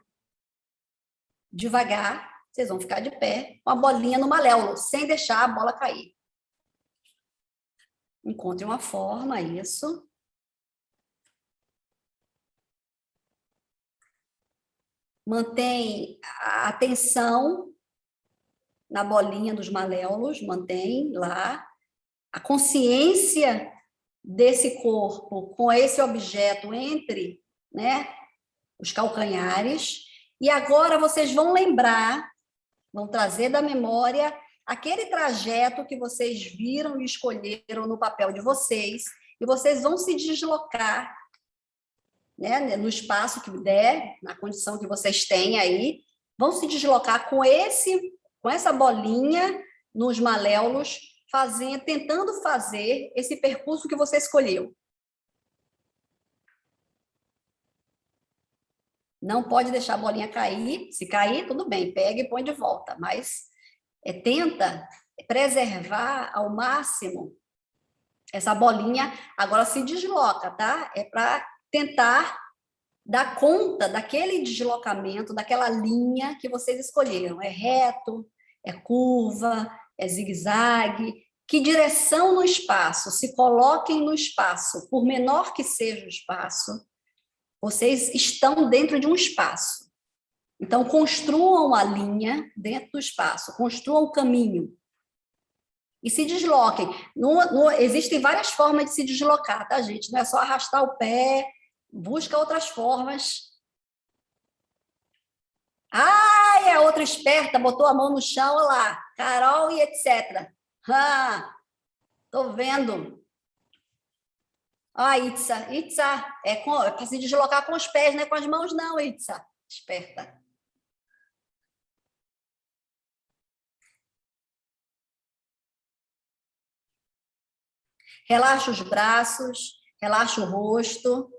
Devagar, vocês vão ficar de pé, com a bolinha no maléolo, sem deixar a bola cair. Encontre uma forma, isso. Mantém a atenção na bolinha dos maléolos, mantém lá. A consciência desse corpo com esse objeto entre, né, os calcanhares. E agora vocês vão lembrar, vão trazer da memória aquele trajeto que vocês viram e escolheram no papel de vocês, e vocês vão se deslocar, né, no espaço que der, na condição que vocês têm aí, vão se deslocar com essa bolinha nos maléolos, tentando fazer esse percurso que você escolheu. Não pode deixar a bolinha cair. Se cair, tudo bem, pega e põe de volta, mas tenta preservar ao máximo essa bolinha. Agora se desloca, tá? É para tentar dar conta daquele deslocamento, daquela linha que vocês escolheram. É reto, é curva, é zigue-zague. Que direção no espaço? Se coloquem no espaço, por menor que seja o espaço, vocês estão dentro de um espaço. Então, construam a linha dentro do espaço, construam o caminho. E se desloquem. Existem várias formas de se deslocar, tá, gente? Não é só arrastar o pé, busca outras formas. Ai, a outra esperta botou a mão no chão, olha lá, Carol e etc. Tô vendo. Itza, é para se deslocar com os pés, não é com as mãos não, Itza. Esperta. Relaxa os braços, relaxa o rosto.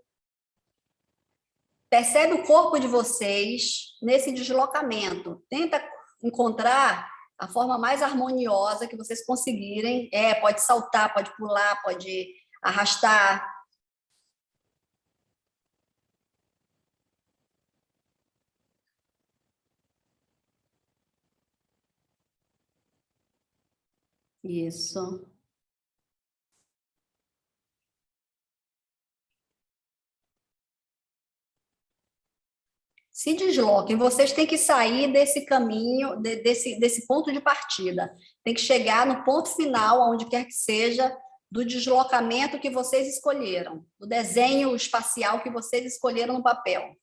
Percebe o corpo de vocês nesse deslocamento. Tenta encontrar a forma mais harmoniosa que vocês conseguirem. Pode saltar, pode pular, pode arrastar. Isso. Se desloquem, vocês têm que sair desse caminho, desse ponto de partida. Tem que chegar no ponto final, onde quer que seja, do deslocamento que vocês escolheram, do desenho espacial que vocês escolheram no papel.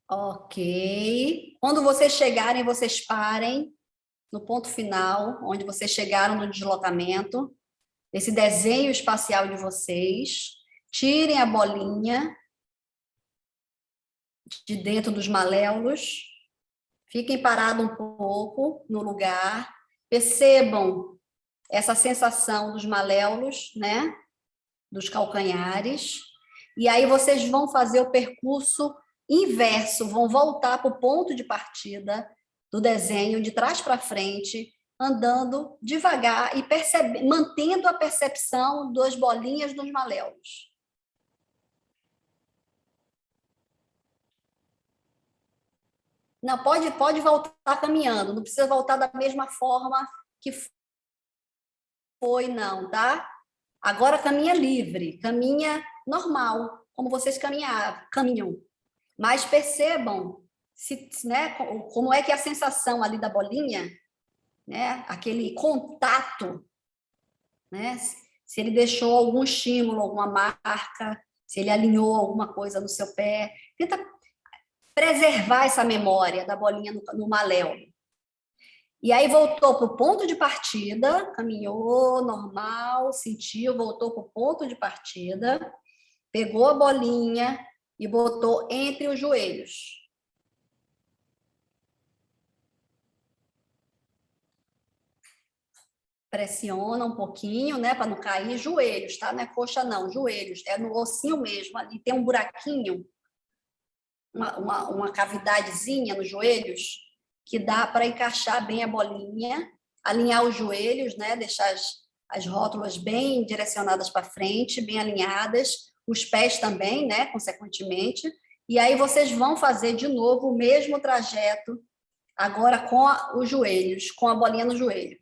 Ok. Quando vocês chegarem, vocês parem no ponto final, onde vocês chegaram no deslocamento, esse desenho espacial de vocês. Tirem a bolinha de dentro dos maléolos. Fiquem parados um pouco no lugar. Percebam essa sensação dos maléolos, né? Dos calcanhares. E aí vocês vão fazer o percurso inverso, vão voltar para o ponto de partida do desenho, de trás para frente, andando devagar e mantendo a percepção das bolinhas dos maléolos. Não, pode voltar caminhando, não precisa voltar da mesma forma que foi, não, tá? Agora caminha livre, caminha normal, como vocês caminham. Mas percebam né, como é que é a sensação ali da bolinha, né? Aquele contato, né? Se ele deixou algum estímulo, alguma marca, se ele alinhou alguma coisa no seu pé. Tenta preservar essa memória da bolinha no maléolo. E aí voltou para o ponto de partida, caminhou normal, sentiu, voltou para o ponto de partida, pegou a bolinha e botou entre os joelhos. Pressiona um pouquinho, né, para não cair. Joelhos, tá? Não é coxa não, joelhos. É no ossinho mesmo, ali tem um buraquinho, uma cavidadezinha nos joelhos, que dá para encaixar bem a bolinha, alinhar os joelhos, né? Deixar as rótulas bem direcionadas para frente, bem alinhadas, os pés também, né? Consequentemente. E aí vocês vão fazer de novo o mesmo trajeto, agora com os joelhos, com a bolinha no joelho.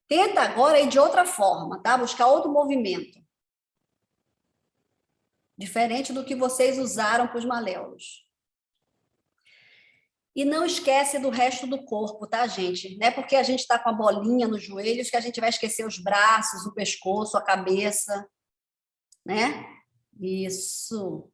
Tenta agora ir de outra forma, tá? Buscar outro movimento. Diferente do que vocês usaram para os maléolos. E não esquece do resto do corpo, tá, gente? Não é porque a gente está com a bolinha nos joelhos que a gente vai esquecer os braços, o pescoço, a cabeça, né? Isso.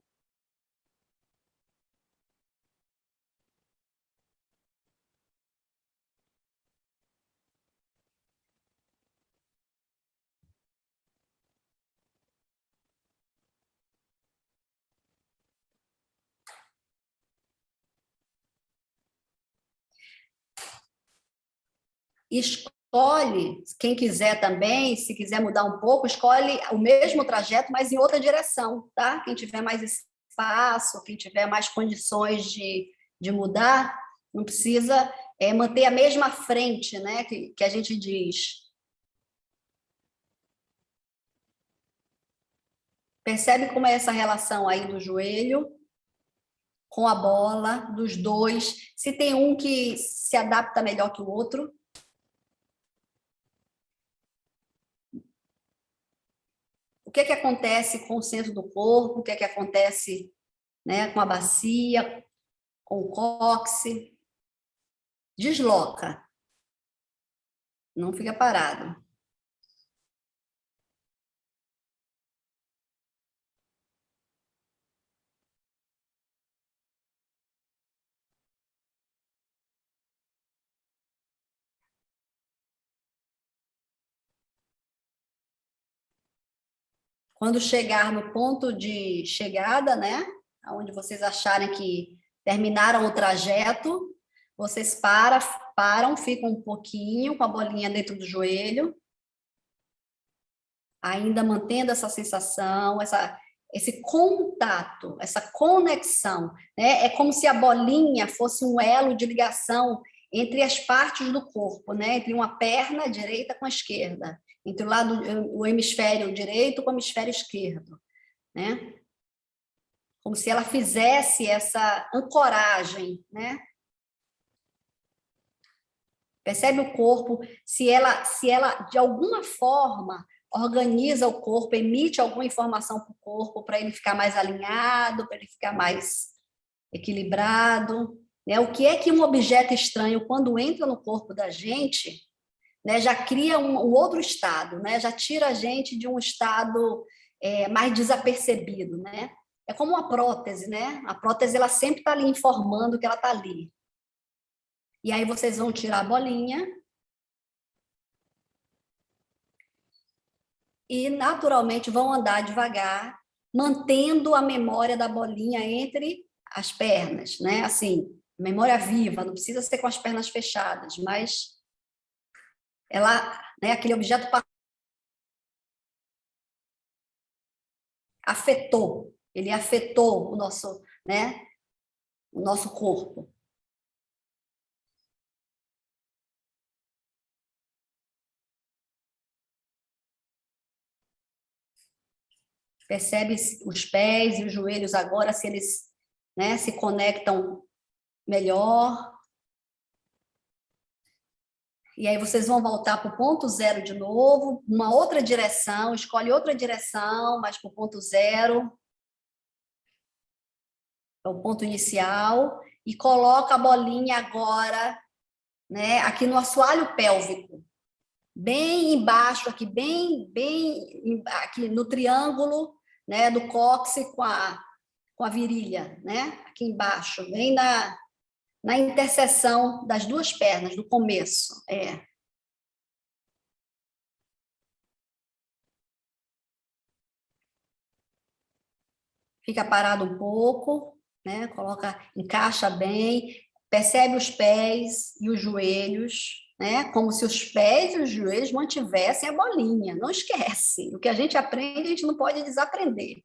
Escolhe, quem quiser também, se quiser mudar um pouco, escolhe o mesmo trajeto, mas em outra direção, tá? Quem tiver mais espaço, quem tiver mais condições de mudar, não precisa manter a mesma frente, né? Que a gente diz. Percebe como é essa relação aí do joelho com a bola, dos dois. Se tem um que se adapta melhor que o outro. O que acontece com o centro do corpo, o que acontece, né, com a bacia, com o cóccix. Desloca. Não fica parado. Quando chegar no ponto de chegada, né, onde vocês acharem que terminaram o trajeto, vocês param, ficam um pouquinho com a bolinha dentro do joelho, ainda mantendo essa sensação, esse contato, essa conexão, né? É como se a bolinha fosse um elo de ligação entre as partes do corpo, né? Entre uma perna direita com a esquerda, entre o hemisfério direito com o hemisfério esquerdo, né? Como se ela fizesse essa ancoragem, né? Percebe o corpo, se ela de alguma forma organiza o corpo, emite alguma informação para o corpo para ele ficar mais alinhado, para ele ficar mais equilibrado, né? O que é que um objeto estranho, quando entra no corpo da gente, né, já cria um outro estado, né? Já tira a gente de um estado mais desapercebido, né? É como uma prótese, né? A prótese ela sempre está ali informando que ela está ali. E aí vocês vão tirar a bolinha e naturalmente vão andar devagar mantendo a memória da bolinha entre as pernas, né? Assim, memória viva, não precisa ser com as pernas fechadas, mas ela, né, aquele objeto afetou, ele afetou o nosso, né, o nosso corpo. Percebe os pés e os joelhos agora, se eles, né, se conectam melhor. E aí vocês vão voltar para o ponto zero de novo, uma outra direção, escolhe outra direção, mas para o ponto zero, é o ponto inicial, e coloca a bolinha agora, né, aqui no assoalho pélvico, bem embaixo, aqui bem aqui no triângulo, né, do cóccix com a virilha, né, aqui embaixo, bem na interseção das duas pernas, do começo, Fica parado um pouco, né? Encaixa bem, percebe os pés e os joelhos, né? Como se os pés e os joelhos mantivessem a bolinha. Não esquece. O que a gente aprende, a gente não pode desaprender,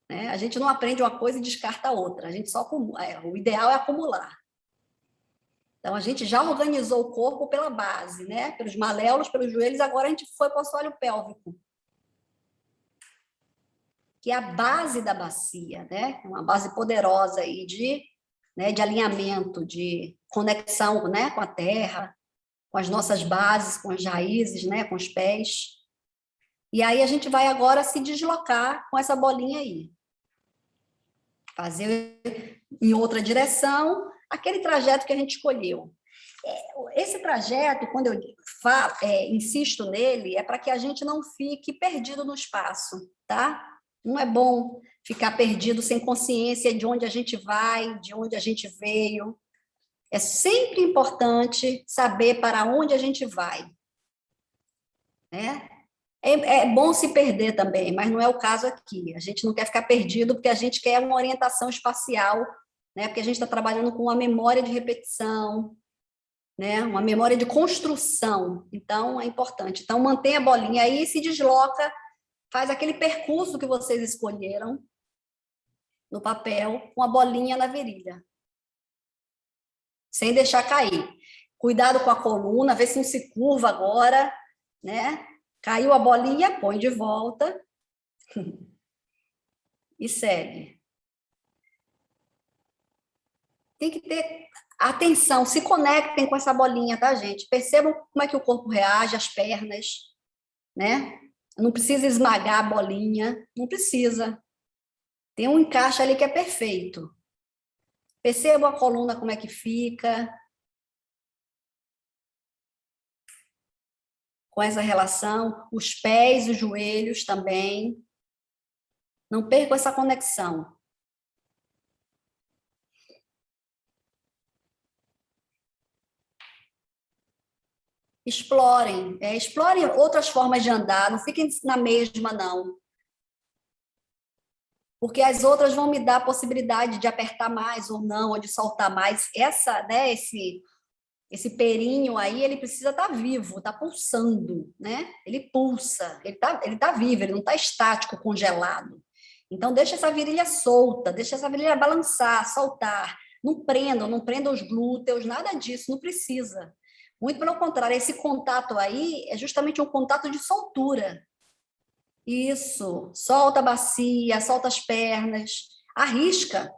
né? A gente não aprende uma coisa e descarta a outra. A gente só o ideal é acumular. Então, a gente já organizou o corpo pela base, né? Pelos maléolos, pelos joelhos, agora a gente foi para o assoalho pélvico, que é a base da bacia, né? Uma base poderosa aí de alinhamento, de conexão, né, com a terra, com as nossas bases, com as raízes, né, com os pés. E aí a gente vai agora se deslocar com essa bolinha aí. Fazer em outra direção aquele trajeto que a gente escolheu. Esse trajeto, quando eu insisto nele, é para que a gente não fique perdido no espaço, tá? Não é bom ficar perdido sem consciência de onde a gente vai, de onde a gente veio. É sempre importante saber para onde a gente vai, né? É bom se perder também, mas não é o caso aqui. A gente não quer ficar perdido porque a gente quer uma orientação espacial, né? Porque a gente está trabalhando com uma memória de repetição, né? Uma memória de construção. Então, é importante. Então, mantém a bolinha aí, se desloca, faz aquele percurso que vocês escolheram no papel, com a bolinha na virilha, sem deixar cair. Cuidado com a coluna, vê se não se curva agora, né? Caiu a bolinha, põe de volta e segue. Tem que ter atenção, se conectem com essa bolinha, tá, gente? Percebam como é que o corpo reage, as pernas, né? Não precisa esmagar a bolinha, não precisa. Tem um encaixe ali que é perfeito. Percebam a coluna como é que fica, com essa relação, os pés, os joelhos também. Não percam essa conexão. Explorem outras formas de andar, não fiquem na mesma, não. Porque as outras vão me dar a possibilidade de apertar mais ou não, ou de soltar mais. Esse perinho aí, ele precisa estar vivo, estar pulsando, né? Ele pulsa, ele tá vivo, ele não está estático, congelado. Então, deixa essa virilha solta, deixa essa virilha balançar, soltar. Não prendam os glúteos, nada disso, não precisa. Muito pelo contrário, esse contato aí é justamente um contato de soltura. Isso, solta a bacia, solta as pernas, arrisca.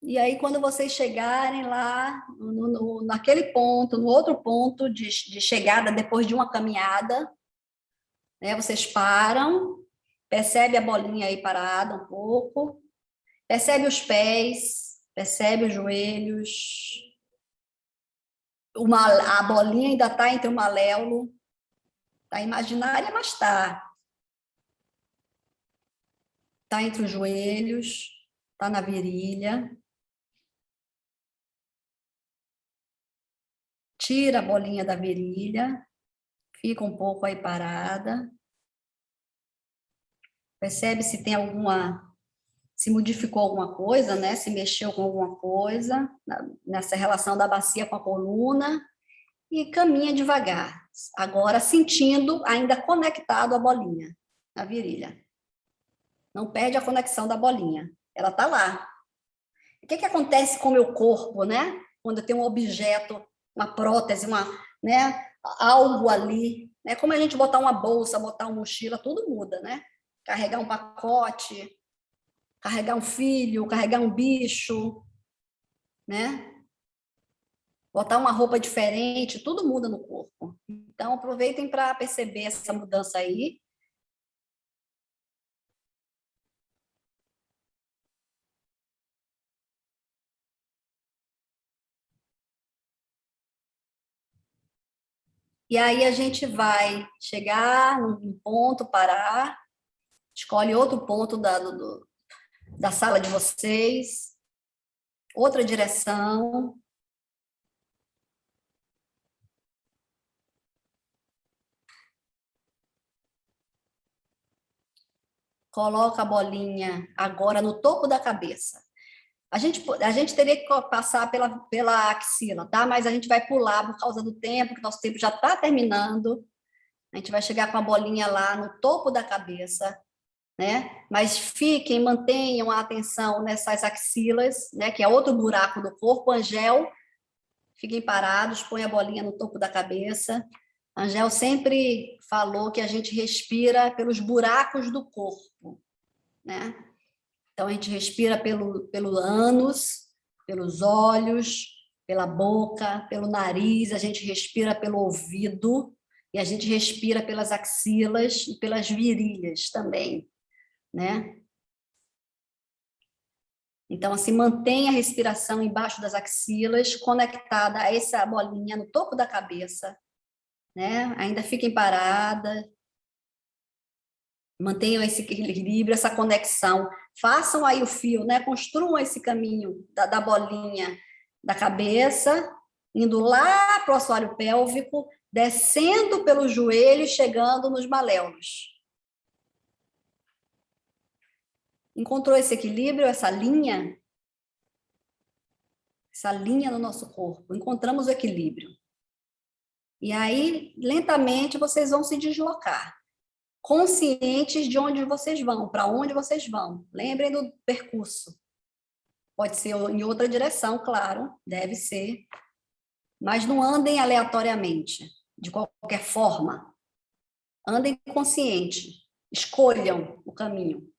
E aí, quando vocês chegarem lá, naquele ponto, no outro ponto de chegada, depois de uma caminhada, né, vocês param, percebe a bolinha aí parada um pouco, percebe os pés, percebe os joelhos, a bolinha ainda está entre o maléolo, está imaginária, mas está. Está entre os joelhos, está na virilha. Tira a bolinha da virilha, fica um pouco aí parada. Percebe se tem se modificou alguma coisa, né? Se mexeu com alguma coisa nessa relação da bacia com a coluna e caminha devagar. Agora sentindo ainda conectado a bolinha na virilha. Não perde a conexão da bolinha. Ela está lá. O que acontece com o meu corpo, né? Quando eu tenho um objeto, uma prótese, né? Algo ali, né? Como a gente botar uma bolsa, botar uma mochila, tudo muda, né? Carregar um pacote, carregar um filho, carregar um bicho, né? Botar uma roupa diferente, tudo muda no corpo. Então, aproveitem para perceber essa mudança aí. E aí a gente vai chegar num ponto, parar, escolhe outro ponto da sala de vocês, outra direção. Coloca a bolinha agora no topo da cabeça. A gente teria que passar pela axila, tá? Mas a gente vai pular por causa do tempo, que nosso tempo já está terminando. A gente vai chegar com a bolinha lá no topo da cabeça, né? Mas mantenham a atenção nessas axilas, né? Que é outro buraco do corpo. Angel, fiquem parados, põe a bolinha no topo da cabeça. Angel sempre falou que a gente respira pelos buracos do corpo, né? Então, a gente respira pelo ânus, pelos olhos, pela boca, pelo nariz, a gente respira pelo ouvido e a gente respira pelas axilas e pelas virilhas também, né? Então, assim, mantenha a respiração embaixo das axilas, conectada a essa bolinha no topo da cabeça, né? Ainda fiquem paradas. Mantenham esse equilíbrio, essa conexão. Façam aí o fio, né? Construam esse caminho da bolinha da cabeça, indo lá para o assoalho pélvico, descendo pelos joelhos, chegando nos maléolos. Encontrou esse equilíbrio, essa linha? Essa linha no nosso corpo. Encontramos o equilíbrio. E aí, lentamente, vocês vão se deslocar. Conscientes de onde vocês vão, para onde vocês vão. Lembrem do percurso. Pode ser em outra direção, claro, deve ser. Mas não andem aleatoriamente, de qualquer forma. Andem consciente. Escolham o caminho.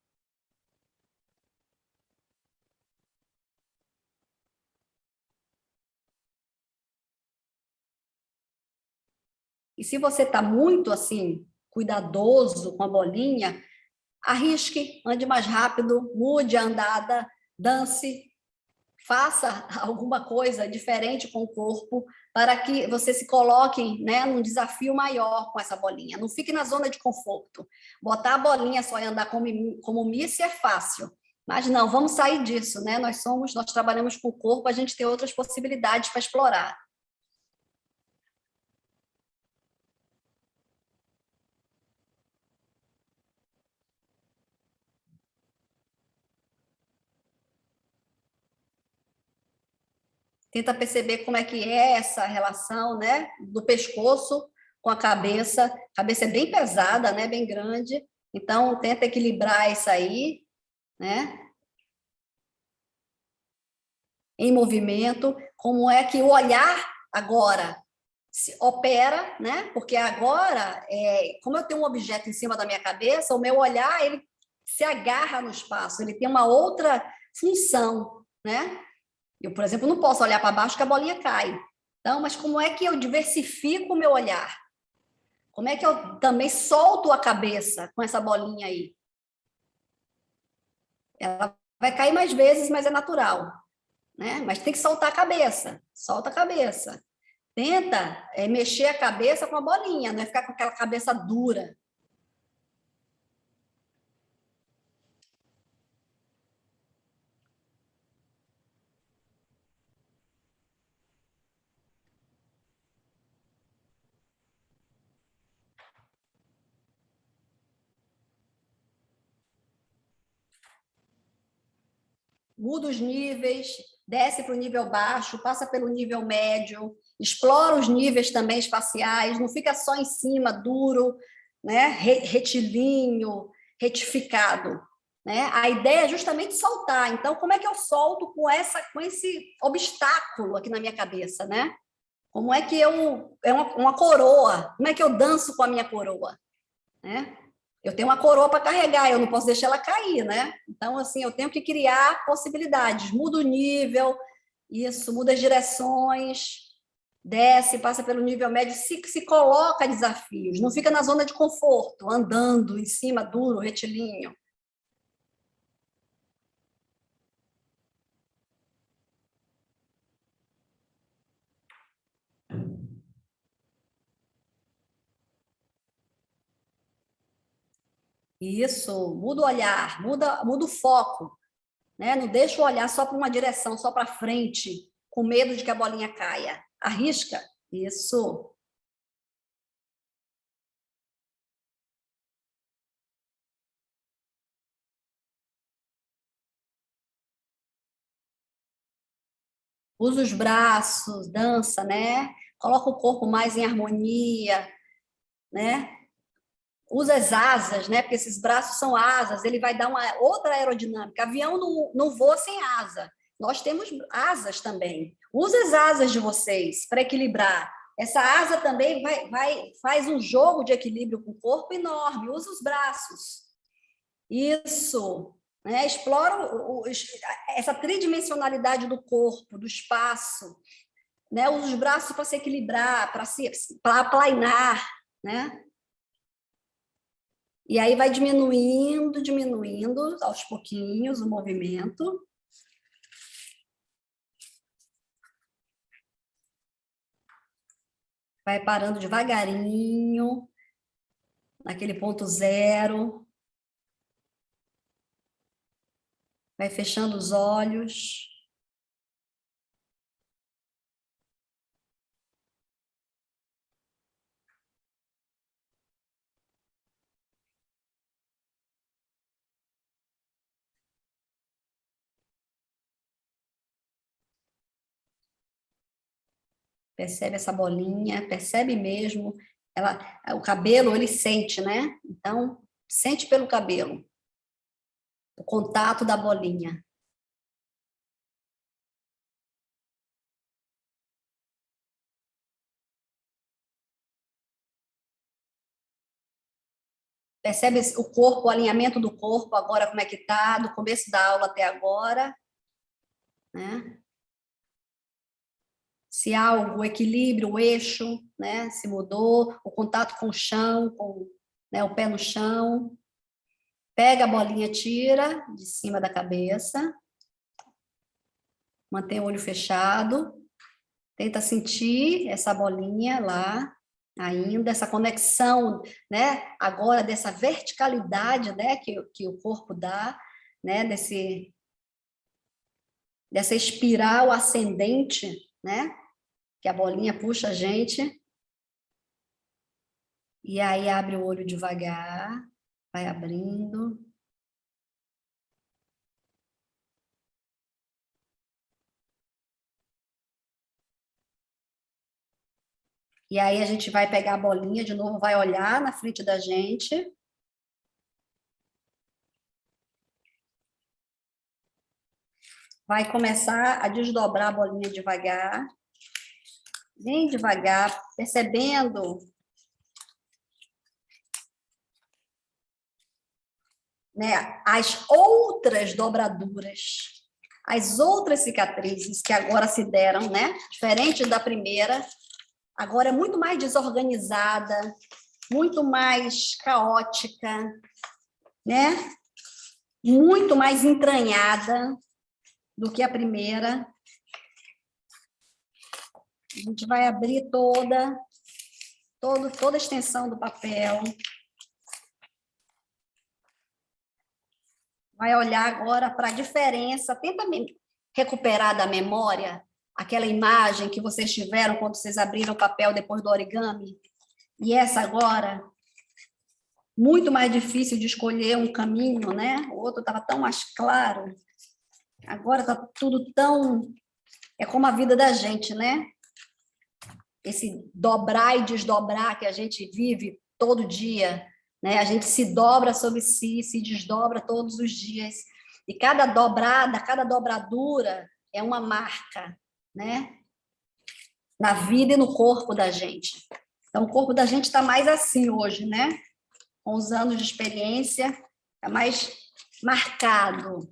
E se você está muito assim, cuidadoso com a bolinha, arrisque, ande mais rápido, mude a andada, dance, faça alguma coisa diferente com o corpo para que você se coloque, né, num desafio maior com essa bolinha. Não fique na zona de conforto. Botar a bolinha só e andar como Missy é fácil. Mas não, vamos sair disso, né? Nós trabalhamos com o corpo, a gente tem outras possibilidades para explorar. Tenta perceber como é que é essa relação, né, do pescoço com a cabeça. A cabeça é bem pesada, né, bem grande. Então, tenta equilibrar isso aí, né? Em movimento. Como é que o olhar agora se opera, né? Porque agora, como eu tenho um objeto em cima da minha cabeça, o meu olhar, ele se agarra no espaço, ele tem uma outra função, né? Eu, por exemplo, não posso olhar para baixo que a bolinha cai. Então, mas como é que eu diversifico o meu olhar? Como é que eu também solto a cabeça com essa bolinha aí? Ela vai cair mais vezes, mas é natural, né? Mas tem que soltar a cabeça. Solta a cabeça. Tenta mexer a cabeça com a bolinha, não é ficar com aquela cabeça dura. muda os níveis, desce para o nível baixo, passa pelo nível médio, explora os níveis também espaciais, não fica só em cima, duro, né? Retilíneo, retificado. Né? A ideia é justamente soltar. Então, como é que eu solto com esse obstáculo aqui na minha cabeça? Né? Como é que eu... É uma coroa. Como é que eu danço com a minha coroa? Né? Eu tenho uma coroa para carregar, eu não posso deixar ela cair, né? Então, assim, eu tenho que criar possibilidades. Muda o nível, isso, muda as direções, desce, passa pelo nível médio, se coloca desafios, não fica na zona de conforto, andando em cima, duro, retilíneo. Isso, muda o olhar, muda o foco, né? Não deixa o olhar só para uma direção, só para frente, com medo de que a bolinha caia. Arrisca. Isso. Usa os braços, dança, né? Coloca o corpo mais em harmonia, né? Usa as asas, né? Porque esses braços são asas, ele vai dar uma outra aerodinâmica. Avião não voa sem asa. Nós temos asas também. Usa as asas de vocês para equilibrar. Essa asa também faz um jogo de equilíbrio com o corpo enorme. Usa os braços. Isso. Né? Explora essa tridimensionalidade do corpo, do espaço. Né? Usa os braços para se equilibrar, para aplainar, né? E aí vai diminuindo aos pouquinhos o movimento. Vai parando devagarinho, naquele ponto zero. Vai fechando os olhos. Percebe essa bolinha, percebe mesmo. O cabelo, ele sente, né? Então, sente pelo cabelo o contato da bolinha. Percebe o corpo, o alinhamento do corpo agora, como é que está, do começo da aula até agora, né? Se há o equilíbrio, o eixo, né? Se mudou, o contato com o chão, né? O pé no chão. Pega a bolinha, tira de cima da cabeça. Mantém o olho fechado. Tenta sentir essa bolinha lá, ainda, essa conexão, né? Agora, dessa verticalidade, né? Que o corpo dá, né? Dessa espiral ascendente, né? Que a bolinha puxa a gente. E aí abre o olho devagar, vai abrindo. E aí a gente vai pegar a bolinha de novo, vai olhar na frente da gente. Vai começar a desdobrar a bolinha devagar. Bem devagar, percebendo, né, as outras dobraduras, as outras cicatrizes que agora se deram, né? Diferente da primeira, agora é muito mais desorganizada, muito mais caótica, né? Muito mais entranhada do que a primeira. A gente vai abrir toda a extensão do papel. Vai olhar agora para a diferença, tenta recuperar da memória aquela imagem que vocês tiveram quando vocês abriram o papel depois do origami. E essa agora, muito mais difícil de escolher um caminho, né? O outro estava tão mais claro. Agora está tudo tão... É como a vida da gente, né? Esse dobrar e desdobrar que a gente vive todo dia, né? A gente se dobra sobre si, se desdobra todos os dias. E cada dobrada, cada dobradura é uma marca, né? Na vida e no corpo da gente. Então, o corpo da gente está mais assim hoje, né? Com os anos de experiência, está mais marcado,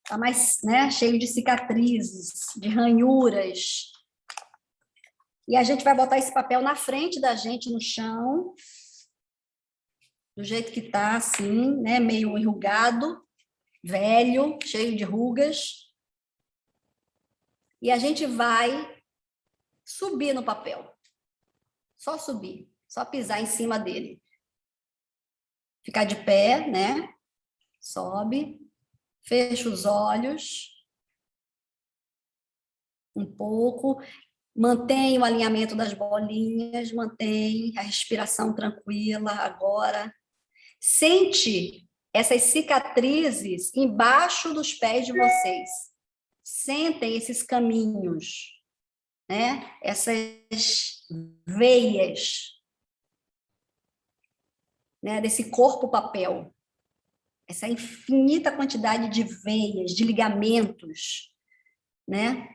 está mais, né, cheio de cicatrizes, de ranhuras. E a gente vai botar esse papel na frente da gente, no chão, do jeito que está, assim, né, meio enrugado, velho, cheio de rugas. E a gente vai subir no papel. Só subir, só pisar em cima dele. Ficar de pé, né? Sobe, fecha os olhos um pouco, mantém o alinhamento das bolinhas, mantém a respiração tranquila agora. Sente essas cicatrizes embaixo dos pés de vocês. Sentem esses caminhos, né? Essas veias, né? Desse corpo papel. Essa infinita quantidade de veias, de ligamentos, né?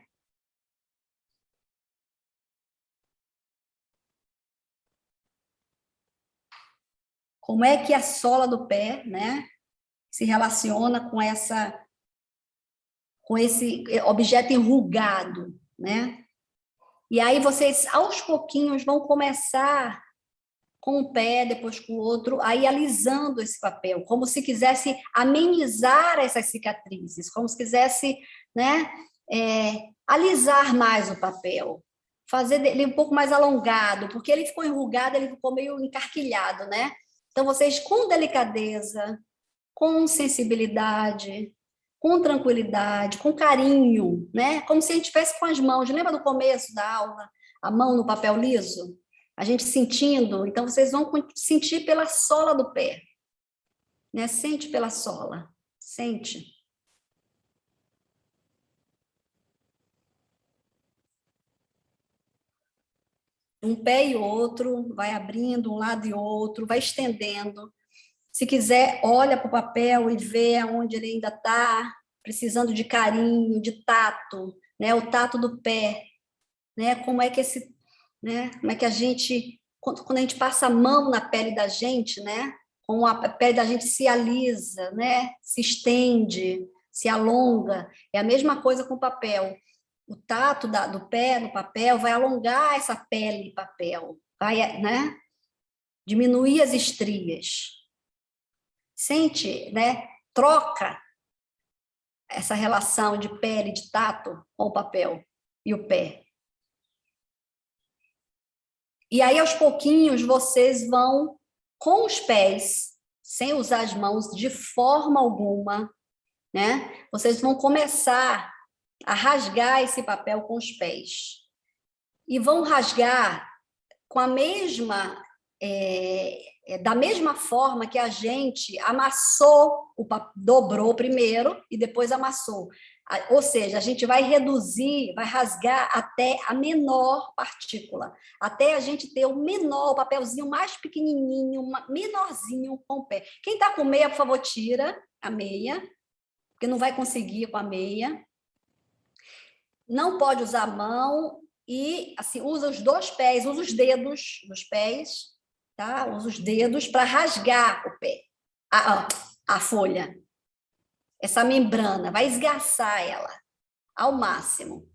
Como é que a sola do pé, né, se relaciona com esse objeto enrugado, né? E aí vocês aos pouquinhos vão começar com um pé, depois com o outro, aí alisando esse papel, como se quisesse amenizar essas cicatrizes, como se quisesse, né, alisar mais o papel, fazer ele um pouco mais alongado, porque ele ficou enrugado, ele ficou meio encarquilhado, né? Então, vocês, com delicadeza, com sensibilidade, com tranquilidade, com carinho, né? Como se a gente tivesse com as mãos. Lembra no começo da aula, a mão no papel liso? A gente sentindo, então vocês vão sentir pela sola do pé, né? Sente pela sola, sente. Um pé e outro, vai abrindo um lado e outro, vai estendendo. Se quiser, olha para o papel e vê onde ele ainda está precisando de carinho, de tato, né? O tato do pé, né? Como é que esse, né? Como é que a gente, quando a gente passa a mão na pele da gente, né? Como a pele da gente se alisa, né? Se estende, se alonga. É a mesma coisa com o papel. O tato do pé no papel vai alongar essa pele papel, vai, né? Diminuir as estrias. Sente, né? Troca essa relação de pele, de tato com o papel e o pé. E aí, aos pouquinhos, vocês vão, com os pés, sem usar as mãos de forma alguma, né? Vocês vão começar a rasgar esse papel com os pés. E vão rasgar com a mesma... da mesma forma que a gente amassou, dobrou primeiro e depois amassou. Ou seja, a gente vai reduzir, vai rasgar até a menor partícula, até a gente ter o menor, o papelzinho mais pequenininho, menorzinho com o pé. Quem está com meia, por favor, tira a meia, porque não vai conseguir com a meia. Não pode usar a mão e assim, usa os dois pés, usa os dedos dos pés, tá? Usa os dedos para rasgar o pé, a folha, essa membrana, vai esgaçar ela ao máximo.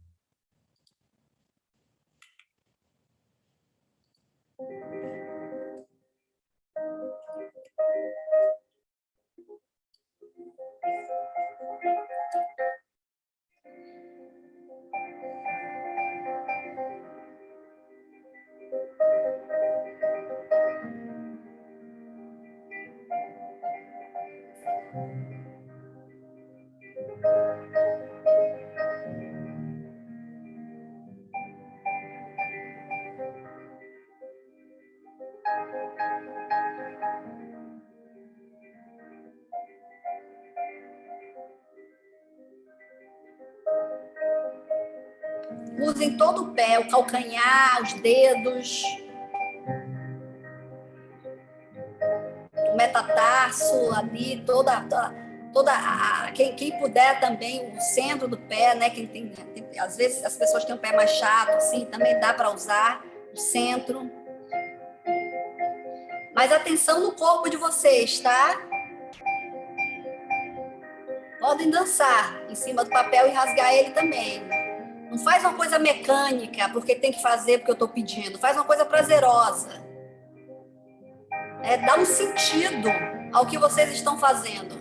Usem todo o pé, o calcanhar, os dedos, o metatarso ali, quem puder também, o centro do pé, né? Às vezes as pessoas têm o pé mais chato, assim, também dá para usar o centro. Mas atenção no corpo de vocês, tá? Podem dançar em cima do papel e rasgar ele também. Não faz uma coisa mecânica, porque tem que fazer, porque eu estou pedindo. Faz uma coisa prazerosa. Dá um sentido ao que vocês estão fazendo.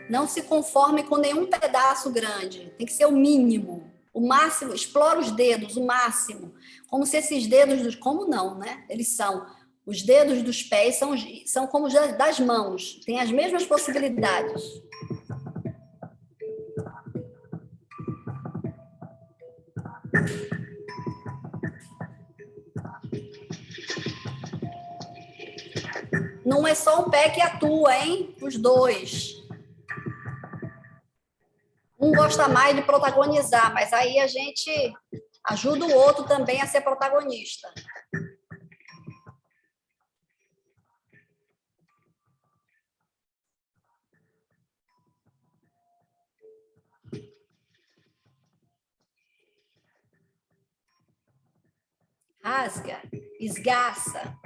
Não se conforme com nenhum pedaço grande. Tem que ser o mínimo. O máximo, explora os dedos, o máximo. Como se esses dedos... Como não, né? Eles são... Os dedos dos pés são como os das mãos. Tem as mesmas possibilidades. Não é só um pé que atua, hein? Os dois. Um gosta mais de protagonizar, mas aí a gente ajuda o outro também a ser protagonista. Rasga, esgaça.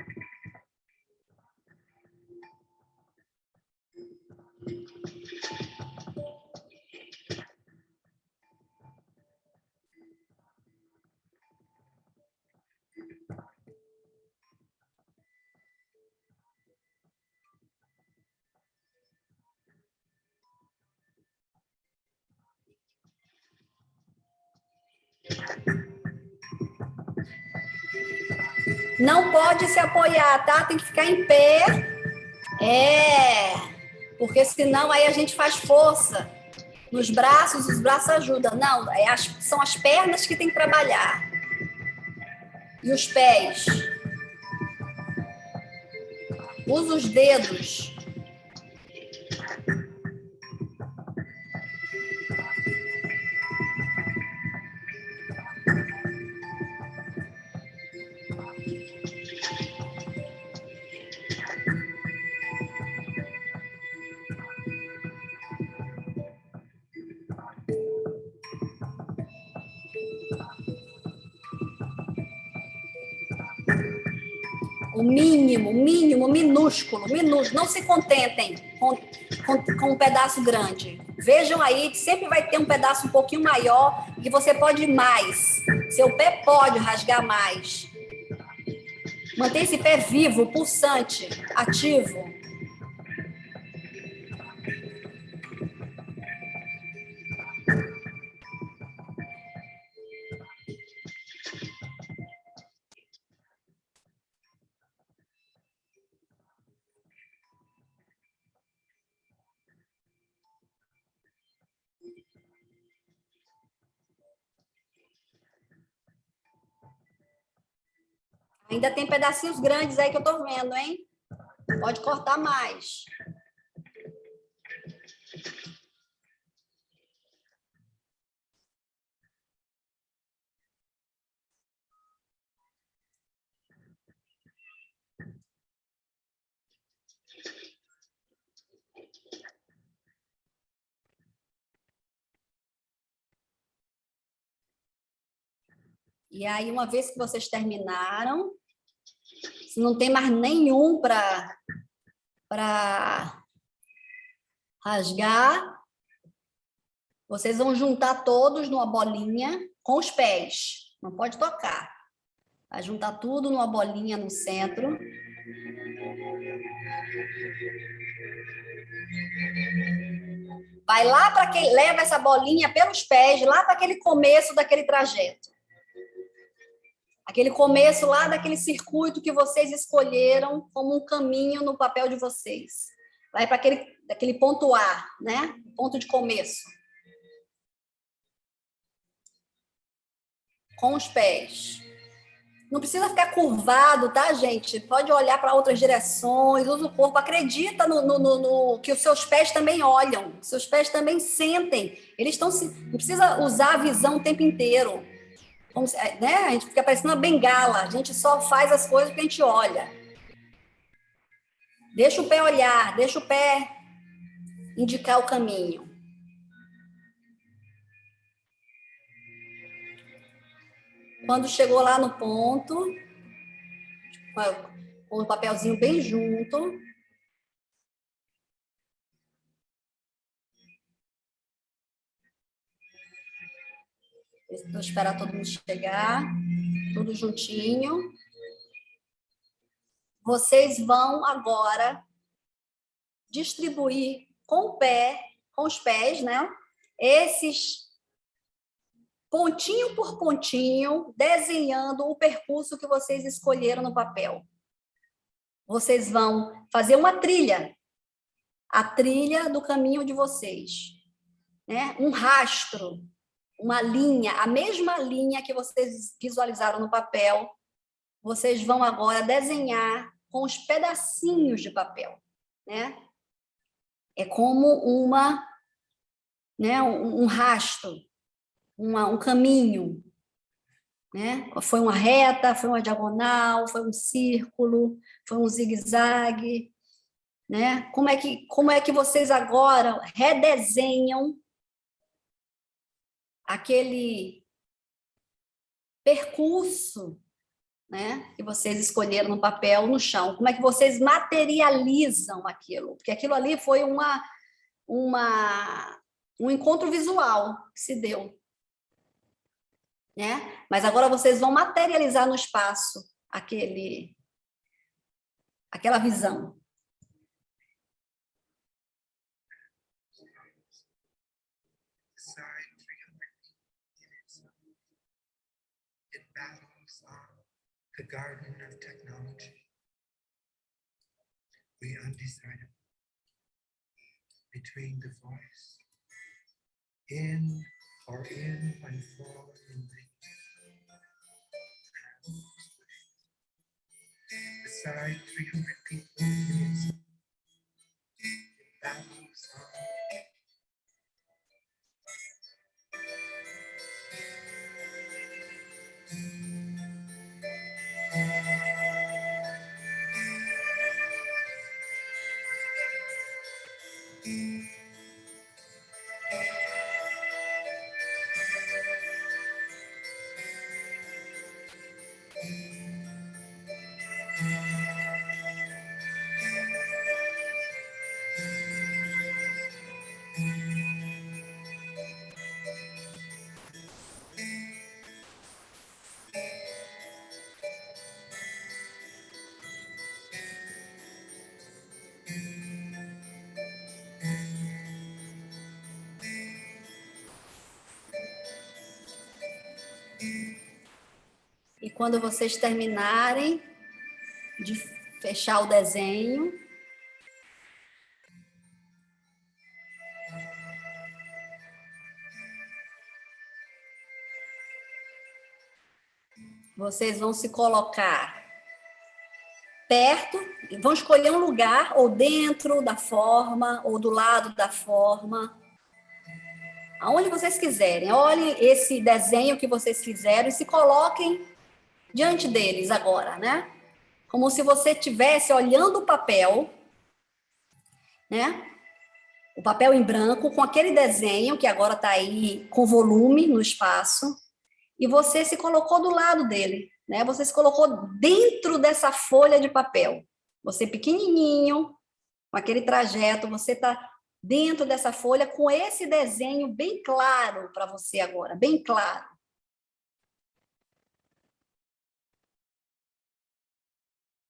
Não pode se apoiar, tá? Tem que ficar em pé. Porque senão aí a gente faz força nos braços, os braços ajudam. Não, são as pernas que tem que trabalhar. E os pés. Usa os dedos. O mínimo, minúsculo. Não se contentem com um pedaço grande. Vejam aí, sempre vai ter um pedaço um pouquinho maior que você pode ir mais. Seu pé pode rasgar mais. Mantenha esse pé vivo, pulsante, ativo. Ainda tem pedacinhos grandes aí que eu tô vendo, hein? Pode cortar mais. E aí, uma vez que vocês terminaram, se não tem mais nenhum para rasgar, vocês vão juntar todos numa bolinha com os pés. Não pode tocar. Vai juntar tudo numa bolinha no centro. Vai lá para quem leva essa bolinha pelos pés, lá para aquele começo daquele trajeto. Aquele começo lá daquele circuito que vocês escolheram como um caminho no papel de vocês. Vai para aquele ponto A, né? Ponto de começo. Com os pés. Não precisa ficar curvado, tá, gente? Pode olhar para outras direções, usa o corpo. Acredita no que os seus pés também olham, seus pés também sentem. Eles estão não precisa usar a visão o tempo inteiro. Como, né? A gente fica parecendo uma bengala. A gente só faz as coisas porque a gente olha. Deixa o pé olhar, deixa o pé indicar o caminho. Quando chegou lá no ponto, com o papelzinho bem junto, vou esperar todo mundo chegar, tudo juntinho. Vocês vão agora distribuir com os pés, né? Esses pontinho por pontinho, desenhando o percurso que vocês escolheram no papel. Vocês vão fazer uma trilha, a trilha do caminho de vocês, né? Um rastro, uma linha, a mesma linha que vocês visualizaram no papel, vocês vão agora desenhar com os pedacinhos de papel, né? É como né, um rastro, um caminho, né? Foi uma reta, foi uma diagonal, foi um círculo, foi um zigue-zague, né? Como é que vocês agora redesenham aquele percurso, né, que vocês escolheram no papel, no chão? Como é que vocês materializam aquilo? Porque aquilo ali foi um encontro visual que se deu, né? Mas agora vocês vão materializar no espaço aquela visão. The garden of technology. We undecided between the voice in or in and for in beside 300 people in its battle song. E quando vocês terminarem de fechar o desenho, vocês vão se colocar perto, vão escolher um lugar, ou dentro da forma, ou do lado da forma, aonde vocês quiserem. Olhem esse desenho que vocês fizeram e se coloquem diante deles agora, né? Como se você estivesse olhando o papel, né? O papel em branco, com aquele desenho que agora está aí com volume no espaço, e você se colocou do lado dele, né? Você se colocou dentro dessa folha de papel. Você pequenininho, com aquele trajeto, você está dentro dessa folha com esse desenho bem claro para você agora, bem claro.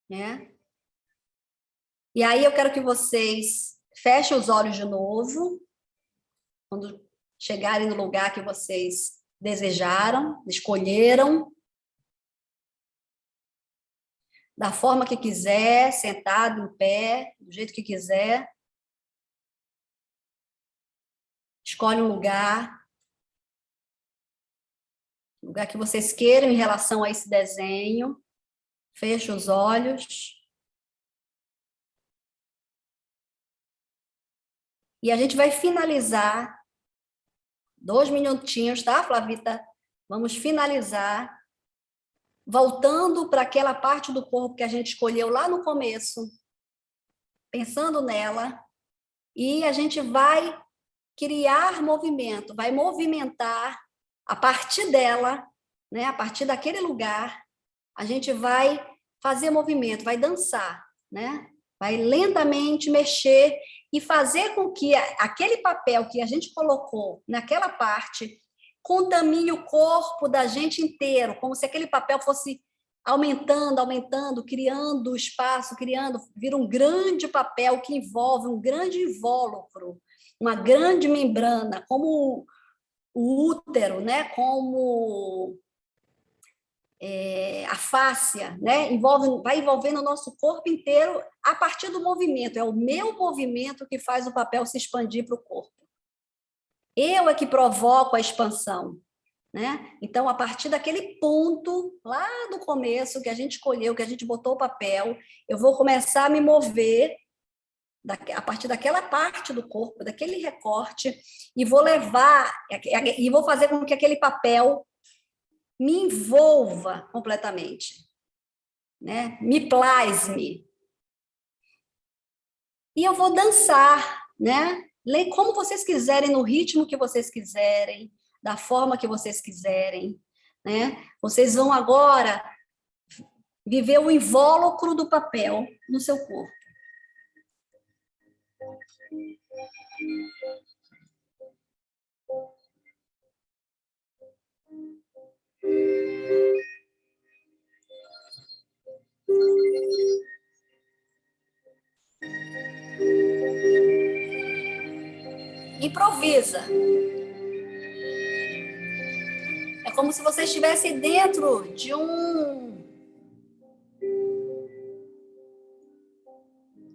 Né? E aí eu quero que vocês fechem os olhos de novo, quando chegarem no lugar que vocês desejaram, escolheram. da forma que quiser, sentado, em pé, do jeito que quiser. Escolhe um lugar que vocês queiram em relação a esse desenho. Fecha os olhos. E a gente vai finalizar 2 minutinhos, tá, Flavita? Vamos finalizar voltando para aquela parte do corpo que a gente escolheu lá no começo, pensando nela, e a gente vai criar movimento, vai movimentar a partir dela, né? A partir daquele lugar, a gente vai fazer movimento, vai dançar, né? Vai lentamente mexer e fazer com que aquele papel que a gente colocou naquela parte contamine o corpo da gente inteiro, como se aquele papel fosse aumentando, criando espaço, vira um grande papel que envolve um grande invólucro, uma grande membrana, como o útero, né? Como a fáscia, né? Vai envolvendo o nosso corpo inteiro a partir do movimento. É o meu movimento que faz o papel se expandir para o corpo. Eu é que provoco a expansão, né? Então, a partir daquele ponto lá do começo que a gente escolheu, que a gente botou o papel, eu vou começar a me mover a partir daquela parte do corpo, daquele recorte, e vou levar, e vou fazer com que aquele papel me envolva completamente, né? Me plasme. E eu vou dançar, né? Como vocês quiserem, no ritmo que vocês quiserem, da forma que vocês quiserem, né? Vocês vão agora viver o invólucro do papel no seu corpo. Improvisa. É como se você estivesse dentro de um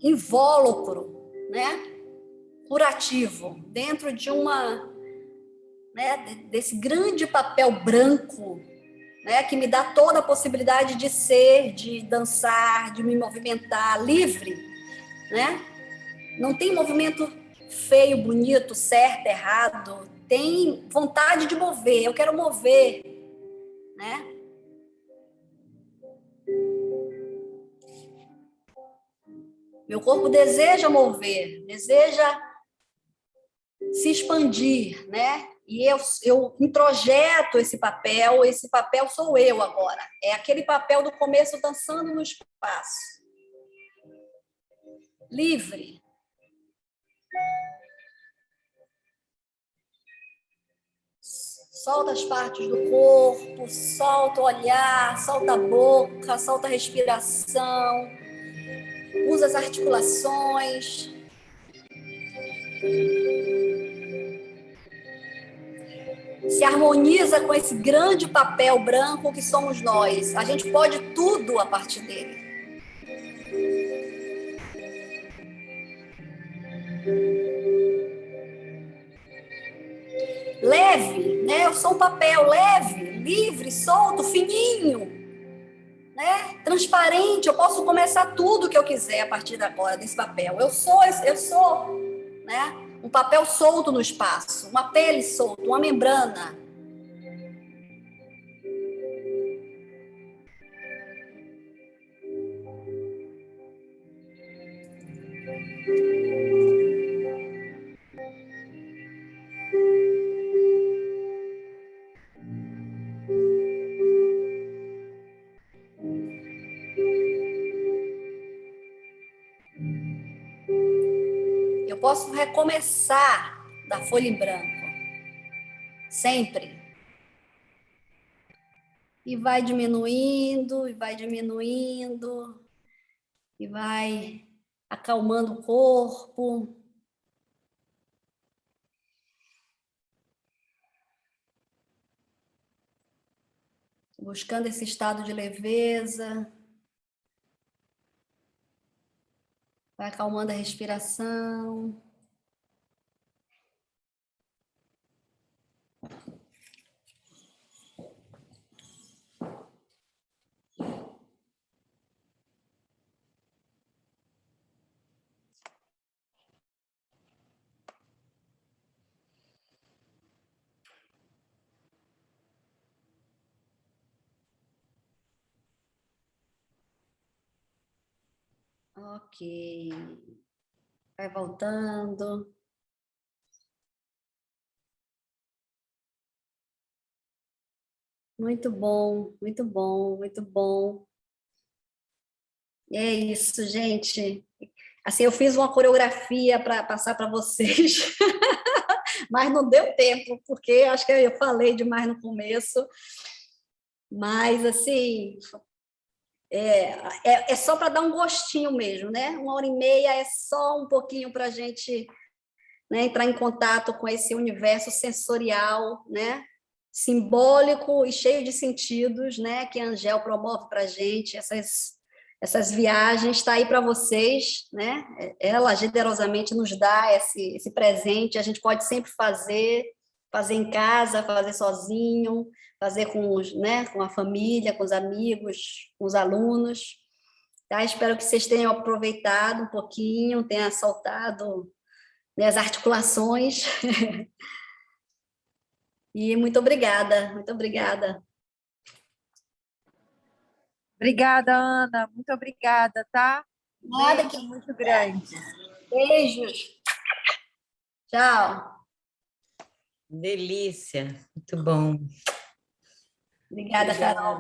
invólucro, né? Curativo, dentro de desse grande papel branco, né? Que me dá toda a possibilidade de ser, de dançar, de me movimentar livre, né? Não tem movimento feio, bonito, certo, errado. Tem vontade de mover. Eu quero mover, né? Meu corpo deseja mover, deseja se expandir, né? E eu introjeto esse papel sou eu agora. É aquele papel do começo dançando no espaço. Livre. Solta as partes do corpo, solta o olhar, solta a boca, solta a respiração. Usa as articulações. Se harmoniza com esse grande papel branco que somos nós. A gente pode tudo a partir dele. Leve, né? Eu sou um papel leve, livre, solto, fininho, né? Transparente. Eu posso começar tudo que eu quiser a partir de agora desse papel. Eu sou, né? Um papel solto no espaço, uma pele solta, uma membrana. Eu posso recomeçar da folha em branco, sempre. E vai diminuindo, e vai diminuindo, e vai acalmando o corpo. Buscando esse estado de leveza. Vai acalmando a respiração. Ok. Vai voltando. Muito bom, muito bom, muito bom. É isso, gente. Assim, eu fiz uma coreografia para passar para vocês, mas não deu tempo, porque acho que eu falei demais no começo. Mas, assim, é só para dar um gostinho mesmo, né? 1h30 é só um pouquinho para a gente, né, entrar em contato com esse universo sensorial, né? Simbólico e cheio de sentidos, né? Que a Angel promove para a gente, essas viagens, está aí para vocês, né? Ela generosamente nos dá esse presente, a gente pode sempre fazer em casa, fazer sozinho, fazer né, com a família, com os amigos, com os alunos. Tá? Espero que vocês tenham aproveitado um pouquinho, tenham soltado, né, as articulações. E muito obrigada, muito obrigada. Obrigada, Ana. Muito obrigada, tá? Nada, Beijo muito grande. beijos. Tchau. Delícia, muito bom. Obrigada, Carol.